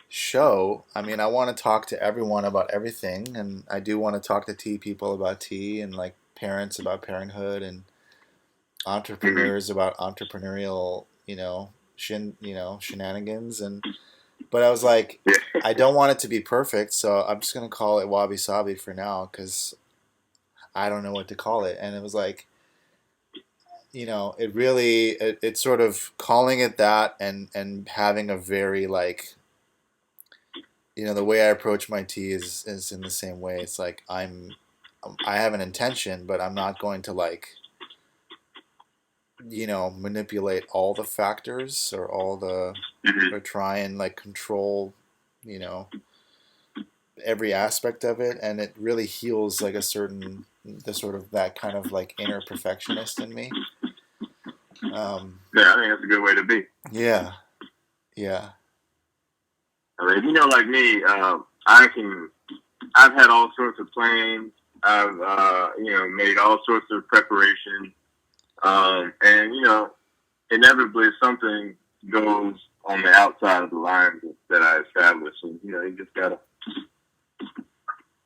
show. I mean, I want to talk to everyone about everything, and I do want to talk to tea people about tea, and like parents about parenthood, and entrepreneurs about entrepreneurial shenanigans. And but I was like, I don't want it to be perfect, so I'm just gonna call it Wabi Sabi for now because I don't know what to call it. And it was like, it really it's sort of calling it that and having a very like the way I approach my tea is in the same way. It's like I have an intention, but I'm not going to like manipulate all the factors or all the or try and like control every aspect of it. And it really heals like the sort of that kind of like inner perfectionist in me.
I think that's a good way to be.
Yeah.
I mean, like me, I've had all sorts of plans. I've, made all sorts of preparation. And, inevitably something goes on the outside of the lines that I established. And, you just gotta,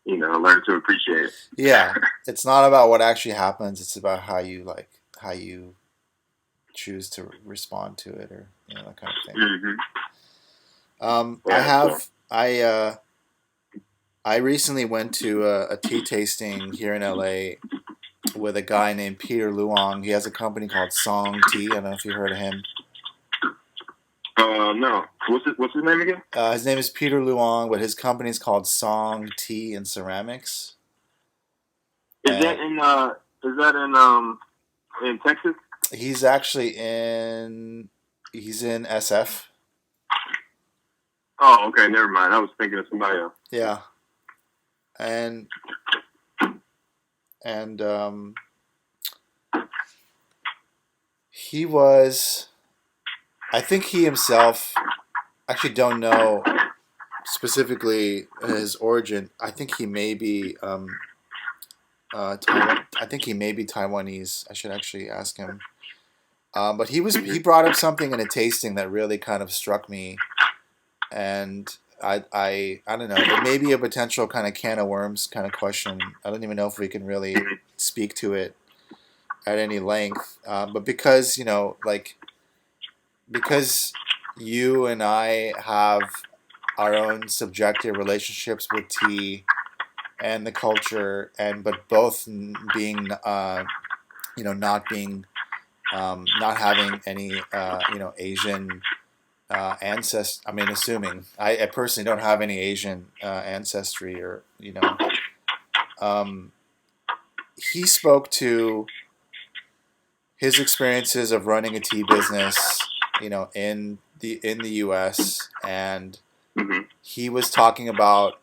learn to appreciate it.
Yeah. It's not about what actually happens. It's about how you choose to respond to it, or, that kind of thing.
Mm-hmm.
I recently went to a tea tasting here in LA with a guy named Peter Luong. He has a company called Song Tea. I don't know if you heard of him.
No. What's his name again?
His name is Peter Luong, but his company is called Song Tea and Ceramics.
Is that in Texas?
He's actually in SF.
Oh, okay, never mind. I was thinking of somebody else.
Yeah. And he was, I think he himself, actually don't know specifically his origin. I think he may be Taiwan. I think he may be Taiwanese. I should actually ask him. But he brought up something in a tasting that really kind of struck me, and I don't know. It may be a potential kind of can of worms kind of question. I don't even know if we can really speak to it at any length. But because because you and I have our own subjective relationships with tea and the culture, but both being not being not having any Asian ancestry. I mean, assuming I personally don't have any Asian ancestry, or he spoke to his experiences of running a tea business, in the U.S., and
Mm-hmm.
he was talking about,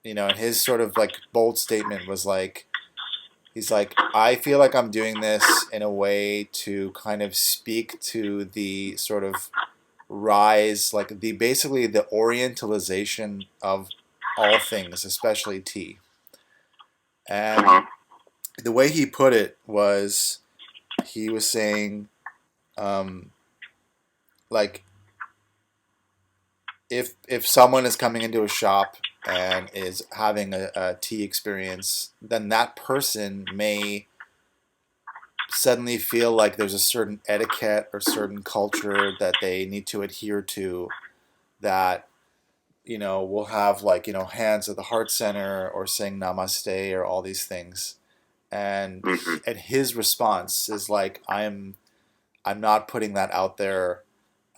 and his sort of like bold statement was like, he's like, I feel like I'm doing this in a way to kind of speak to the sort of rise, like basically the orientalization of all things, especially tea. And the way he put it was, he was saying, like, if someone is coming into a shop and is having a tea experience, then that person may suddenly feel like there's a certain etiquette or certain culture that they need to adhere to, that will have, like, hands at the heart center, or saying namaste, or all these things. And and his response is like, I'm not putting that out there.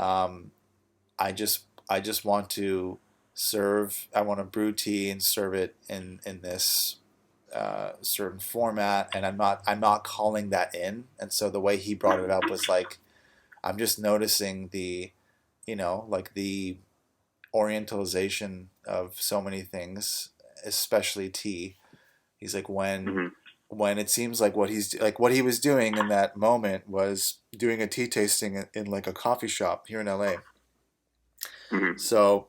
I just want to serve. I want to brew tea and serve it in this certain format, and I'm not calling that in. And so the way he brought it up was like, I'm just noticing the, like the orientalization of so many things, especially tea. He's like, when it seems like what he was doing in that moment was doing a tea tasting in like a coffee shop here in LA. So,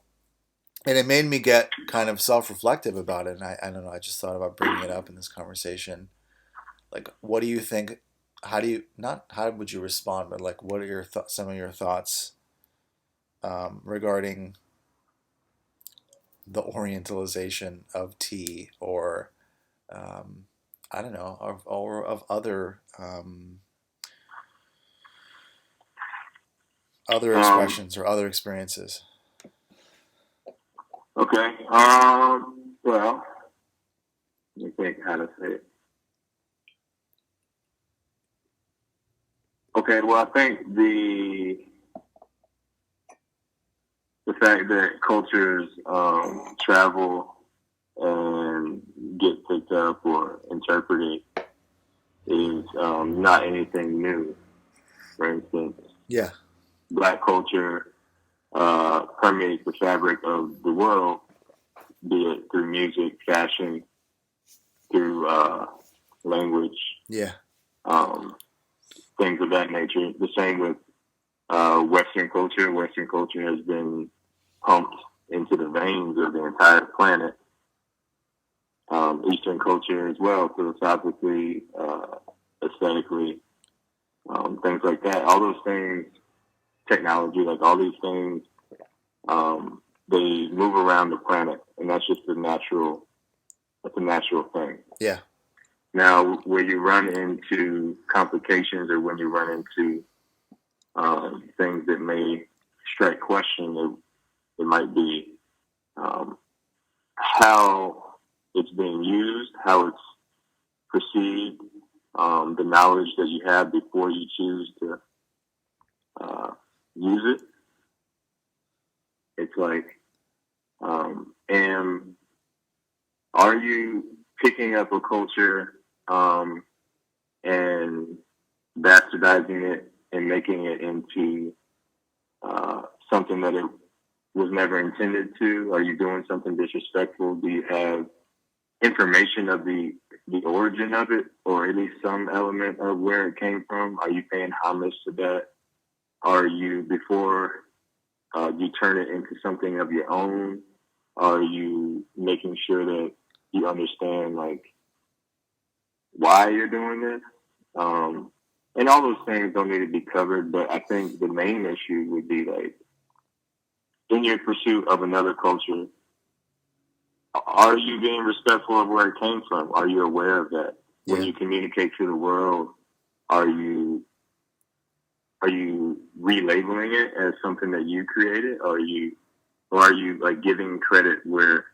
and it made me get kind of self-reflective about it. And I don't know, I just thought about bringing it up in this conversation. Like, what do you think? Not how would you respond, but like, what are your some of your thoughts regarding the orientalization of tea, or I don't know, or of other expressions or other experiences?
Okay. Well, let me think how to say it. Okay. Well, I think the fact that cultures travel and get picked up or interpreted is not anything new. For instance,
yeah,
Black culture permeates the fabric of the world, be it through music, fashion, through language, things of that nature. The same with Western culture. Western culture has been pumped into the veins of the entire planet. Eastern culture as well, philosophically, aesthetically, things like that. All those things, technology, like all these things, they move around the planet, and that's just a natural thing.
Yeah.
Now, where you run into complications, or when you run into things that may strike question, it might be how it's being used, how it's perceived, the knowledge that you have before you choose to use it. It's like, and are you picking up a culture and bastardizing it and making it into something that it was never intended to? Are you doing something disrespectful? Do you have information of the origin of it, or at least some element of where it came from? Are you paying homage to that? Are you, before you turn it into something of your own, are you making sure that you understand like why you're doing this? And all those things don't need to be covered, but I think the main issue would be like, in your pursuit of another culture, are you being respectful of where it came from? Are you aware of that? When you communicate to the world, are you relabeling it as something that you created? Or are you like giving credit where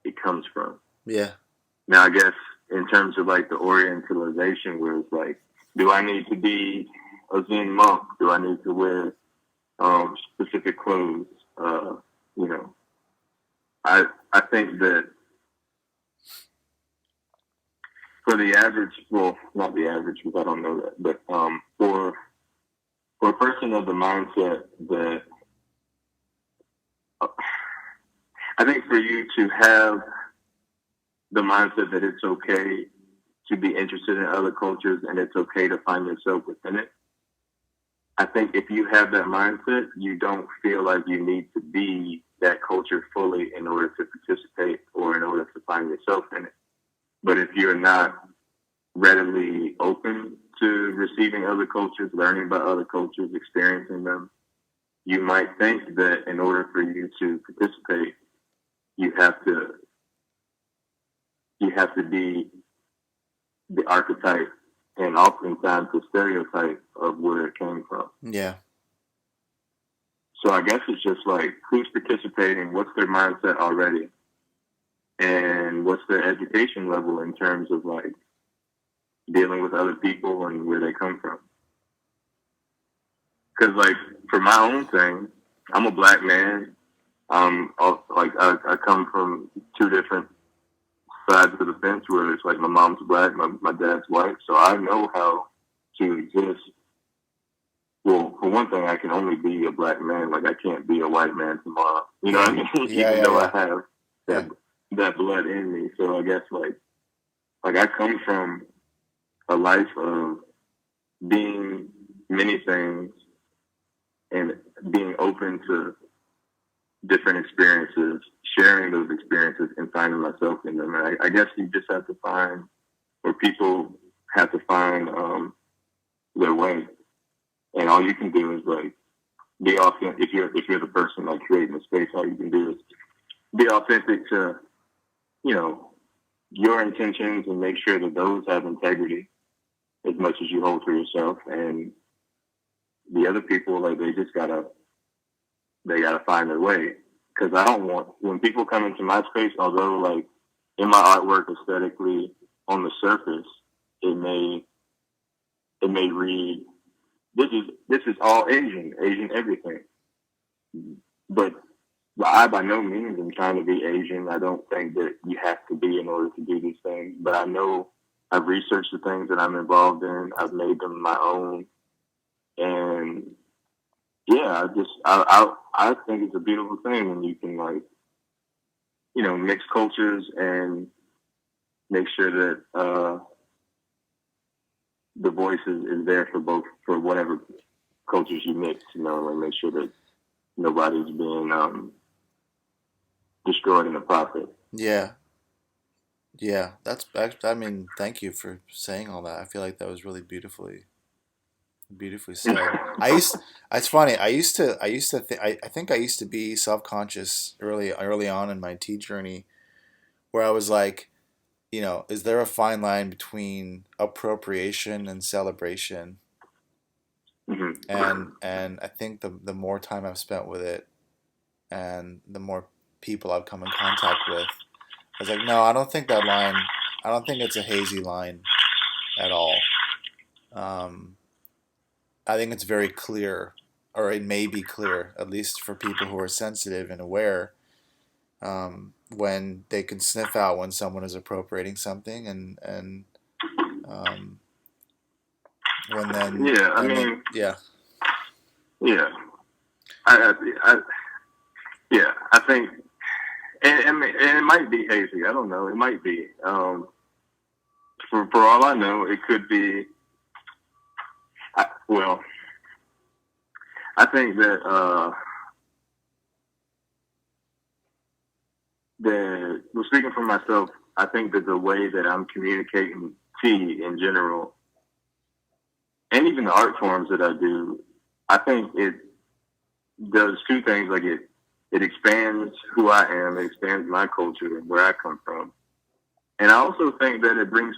it comes from?
Yeah.
Now, I guess in terms of like the Orientalization, where it's like, do I need to be a Zen monk? Do I need to wear specific clothes? You know, I think that for the average, well, not the average, because I don't know that, but for a person of the mindset that, I think for you to have the mindset that it's okay to be interested in other cultures and it's okay to find yourself within it, I think if you have that mindset, you don't feel like you need to be that culture fully in order to participate or in order to find yourself in it. But if you're not readily open to receiving other cultures, learning about other cultures, experiencing them, you might think that in order for you to participate, you have to be the archetype and oftentimes the stereotype of where it came from.
Yeah.
So I guess it's just like, who's participating? What's their mindset already? And what's their education level in terms of like dealing with other people and where they come from? Because like for my own thing, I'm a black man. I come from two different sides of the fence where it's like my mom's black, my dad's white. So I know how to exist. Well, for one thing, I can only be a black man. Like I can't be a white man tomorrow. You know what I mean? Even though I have that blood in me. So I guess like I come from a life of being many things and being open to different experiences, sharing those experiences and finding myself in them. And I guess you just have to find, or people have to find their way. And all you can do is like be authentic. If you're the person like creating the space, all you can do is be authentic to, you know, your intentions and make sure that those have integrity as much as you hold for yourself. And the other people, like they gotta find their way. Because I don't want, when people come into my space, although like in my artwork aesthetically on the surface, it may read, this is all Asian everything. But I by no means am trying to be Asian. I don't think that you have to be in order to do these things. But I know I've researched the things that I'm involved in. I've made them my own. And yeah, I think it's a beautiful thing when you can like, you know, mix cultures and make sure that the voice is there for whatever cultures you mix, you know, and make sure that nobody's being destroyed in the process.
Yeah. Yeah. I mean, thank you for saying all that. I feel like that was really beautifully said. It's funny. I think I used to be self-conscious early on in my tea journey, where I was like, you know, is there a fine line between appropriation and celebration?
Mm-hmm.
And I think the more time I've spent with it, and the more people I've come in contact with. I was like, no, I don't think that line. I don't think it's a hazy line at all. I think it's very clear, or it may be clear, at least for people who are sensitive and aware, when they can sniff out when someone is appropriating something, and when then
Yeah, I
and then
mean,
yeah,
yeah, I yeah, I think, and it might be hazy. I don't know. It might be. For all I know, it could be. Well, I think that well, speaking for myself, I think that the way that I'm communicating tea in general, and even the art forms that I do, I think it does two things. Like it expands who I am, it expands my culture and where I come from. And I also think that it brings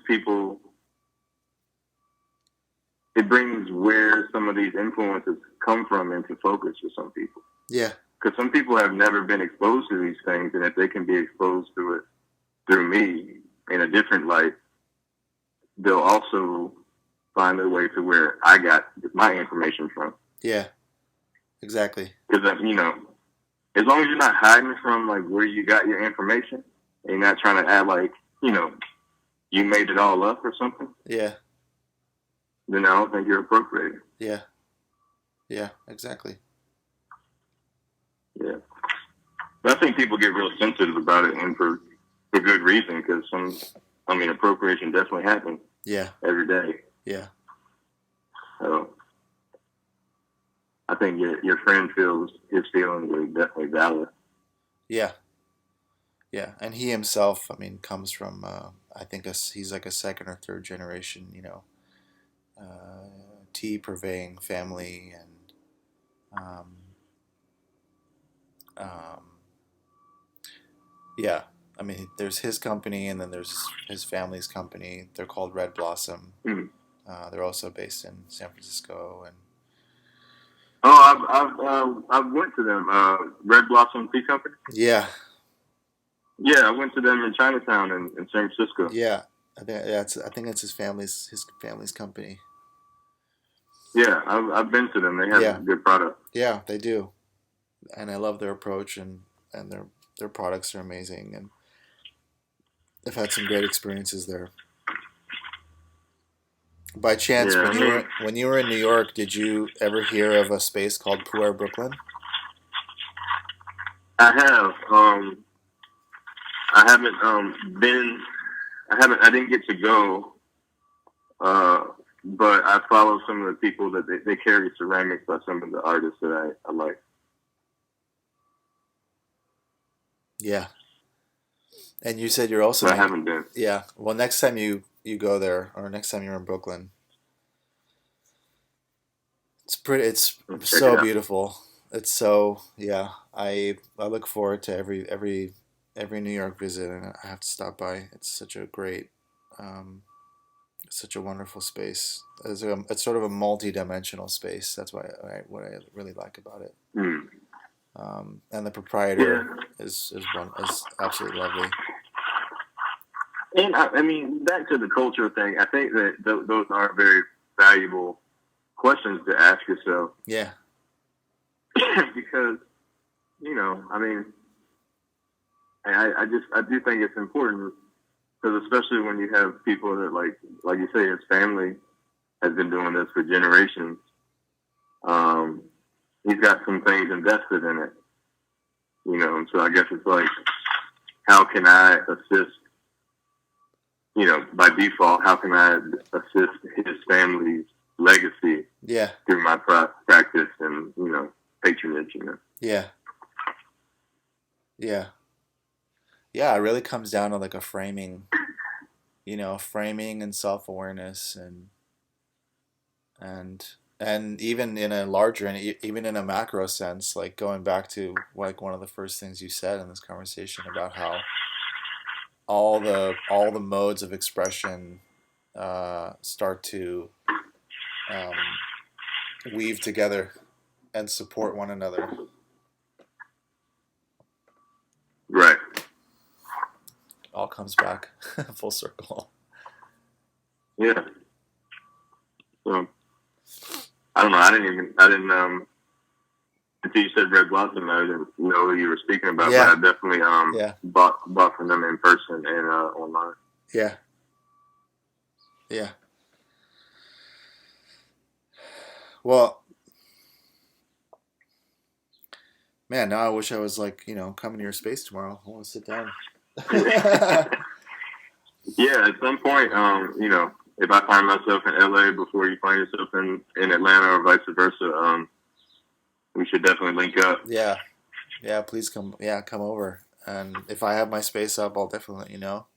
where some of these influences come from into focus for some people.
yeah,
Because some people have never been exposed to these things, and if they can be exposed to it through me in a different light, they'll also find their way to where I got my information from.
yeah, exactly.
Because, as long as you're not hiding from, like, where you got your information, and you're not trying to act like, you made it all up or something,
Yeah,
then I don't think you're appropriating.
yeah, yeah, exactly.
Yeah. But I think people get real sensitive about it, and for good reason, because appropriation definitely happens
Yeah,
every day.
yeah,
So I think your friend feels his feelings are definitely valid.
yeah, yeah. And he himself, I mean, comes from I think he's like a second or third generation, tea purveying family, and um, yeah. I mean, there's his company, and then there's his family's company. They're called Red Blossom.
Mm-hmm.
They're also based in San Francisco, and
I've went to them. Red Blossom Tea Company.
yeah,
Yeah, I went to them in Chinatown in San Francisco.
yeah. I think it's his family's company.
Yeah, I've been to them. They have a good product.
Yeah, they do, and I love their approach, and their products are amazing, and I've had some great experiences there. By chance, when you were in New York, did you ever hear of a space called Puer Brooklyn?
I have. I haven't been. I didn't get to go. But I follow some of the people that they carry ceramics by some of the artists that I like.
Yeah. And you said you're also.
But I haven't been.
Yeah. Well, next time you go there, or next time you're in Brooklyn, it's pretty. It's so beautiful. It's so I look forward to every New York visit, and I have to stop by. It's such a great, such a wonderful space. It's sort of a multi-dimensional space. That's what I really like about it.
Mm.
And the proprietor is absolutely lovely.
And I mean, back to the culture thing, I think that those are very valuable questions to ask yourself.
Yeah.
Because, I mean, I do think it's important, because especially when you have people that, like you say, his family has been doing this for generations. He's got some things invested in it, and so I guess it's like, how can I assist, by default, how can I assist his family's legacy through my practice and, patronage,
Yeah. Yeah. Yeah, it really comes down to like a framing, framing and self-awareness, and even in a larger, and even in a macro sense, like going back to like one of the first things you said in this conversation about how all the modes of expression start to weave together and support one another.
Right.
All comes back full circle.
Yeah. So I don't know. I didn't until you said Red Blossom, I didn't know who you were speaking about.
Yeah.
But I definitely bought from them in person and online.
Yeah. Yeah. Well, man, now I wish I was like, coming to your space tomorrow. I want to sit down.
Yeah, at some point, if I find myself in LA before you find yourself in Atlanta or vice versa, we should definitely link up.
Yeah. Yeah, please come. Yeah, come over. And if I have my space up, I'll definitely let you know.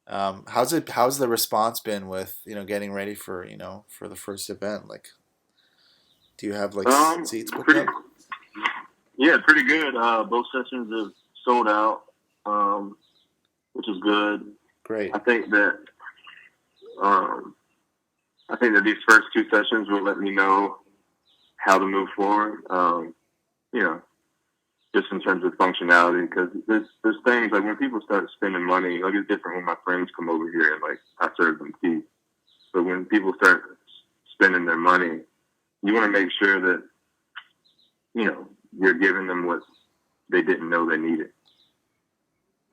How's the response been with, getting ready for, for the first event? Like, do you have like seats booked up?
Yeah, pretty good. Both sessions have sold out, which is good.
Great.
I think that these first two sessions will let me know how to move forward. Just in terms of functionality, because there's things like when people start spending money, like it's different when my friends come over here and like I serve them tea. But when people start spending their money, you want to make sure that you're giving them what they didn't know they needed,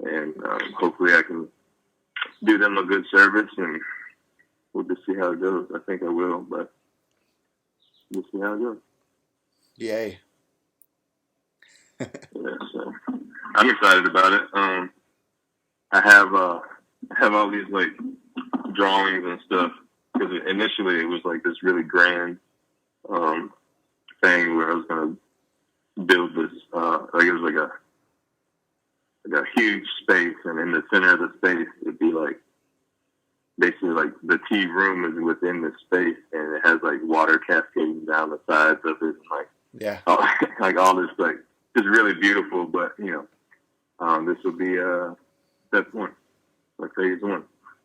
and hopefully I can do them a good service, and we'll just see how it goes. I think I will, but we'll see how it goes.
Yay.
Yeah, so I'm excited about it. I have all these like drawings and stuff because initially it was like this really grand thing where I was gonna build this like it was like a huge space, and in the center of the space it'd be like basically like the tea room is within the space, and it has like water cascading down the sides of it, and like like all this like it's really beautiful. But this will be step one, like phase one.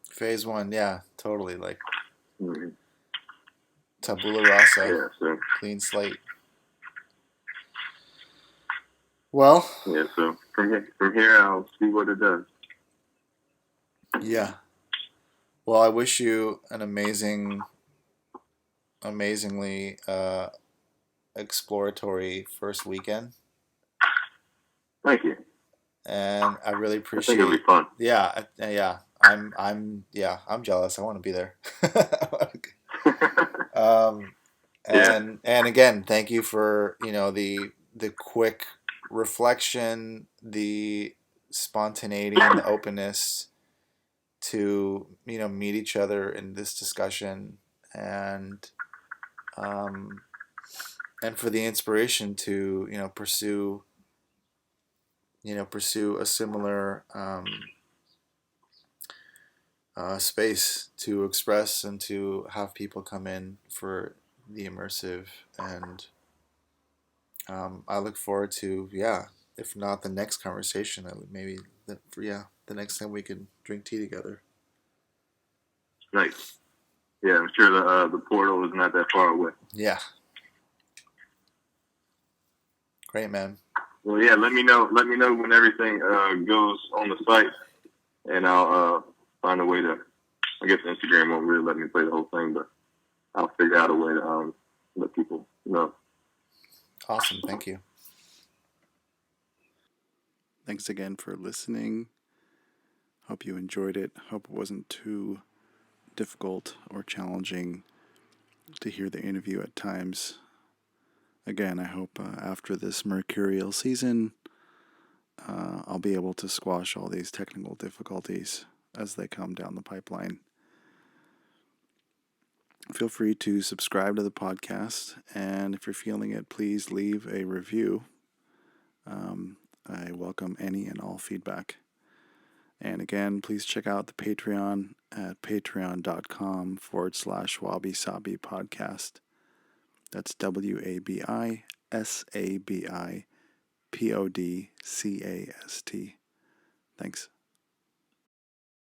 Phase one, yeah, totally. Like tabula rasa,
Yeah, so
clean slate. Well,
yeah, so from here I'll see what it does.
Yeah. Well, I wish you an amazingly exploratory first weekend.
Thank you.
And I really
I
appreciate.
think it'll be fun.
Yeah, yeah. I'm jealous. I want to be there. And again, thank you for the quick reflection, the spontaneity, and the openness to meet each other in this discussion, and for the inspiration to pursue a similar space to express and to have people come in for the immersive. And I look forward to, if not the next conversation, maybe the next time we can drink tea together.
Nice. Yeah, I'm sure the portal is not that far away.
Yeah. Great, man.
Well, yeah. Let me know when everything goes on the site, and I'll find a way to. I guess Instagram won't really let me play the whole thing, but I'll figure out a way to let people know.
Awesome. Thank you.
Thanks again for listening. Hope you enjoyed it. Hope it wasn't too difficult or challenging to hear the interview at times. Again, I hope after this mercurial season, I'll be able to squash all these technical difficulties as they come down the pipeline. Feel free to subscribe to the podcast, and if you're feeling it, please leave a review. I welcome any and all feedback. And again, please check out the Patreon at patreon.com/Wabi Sabi Podcast. That's WABISABI PODCAST. Thanks.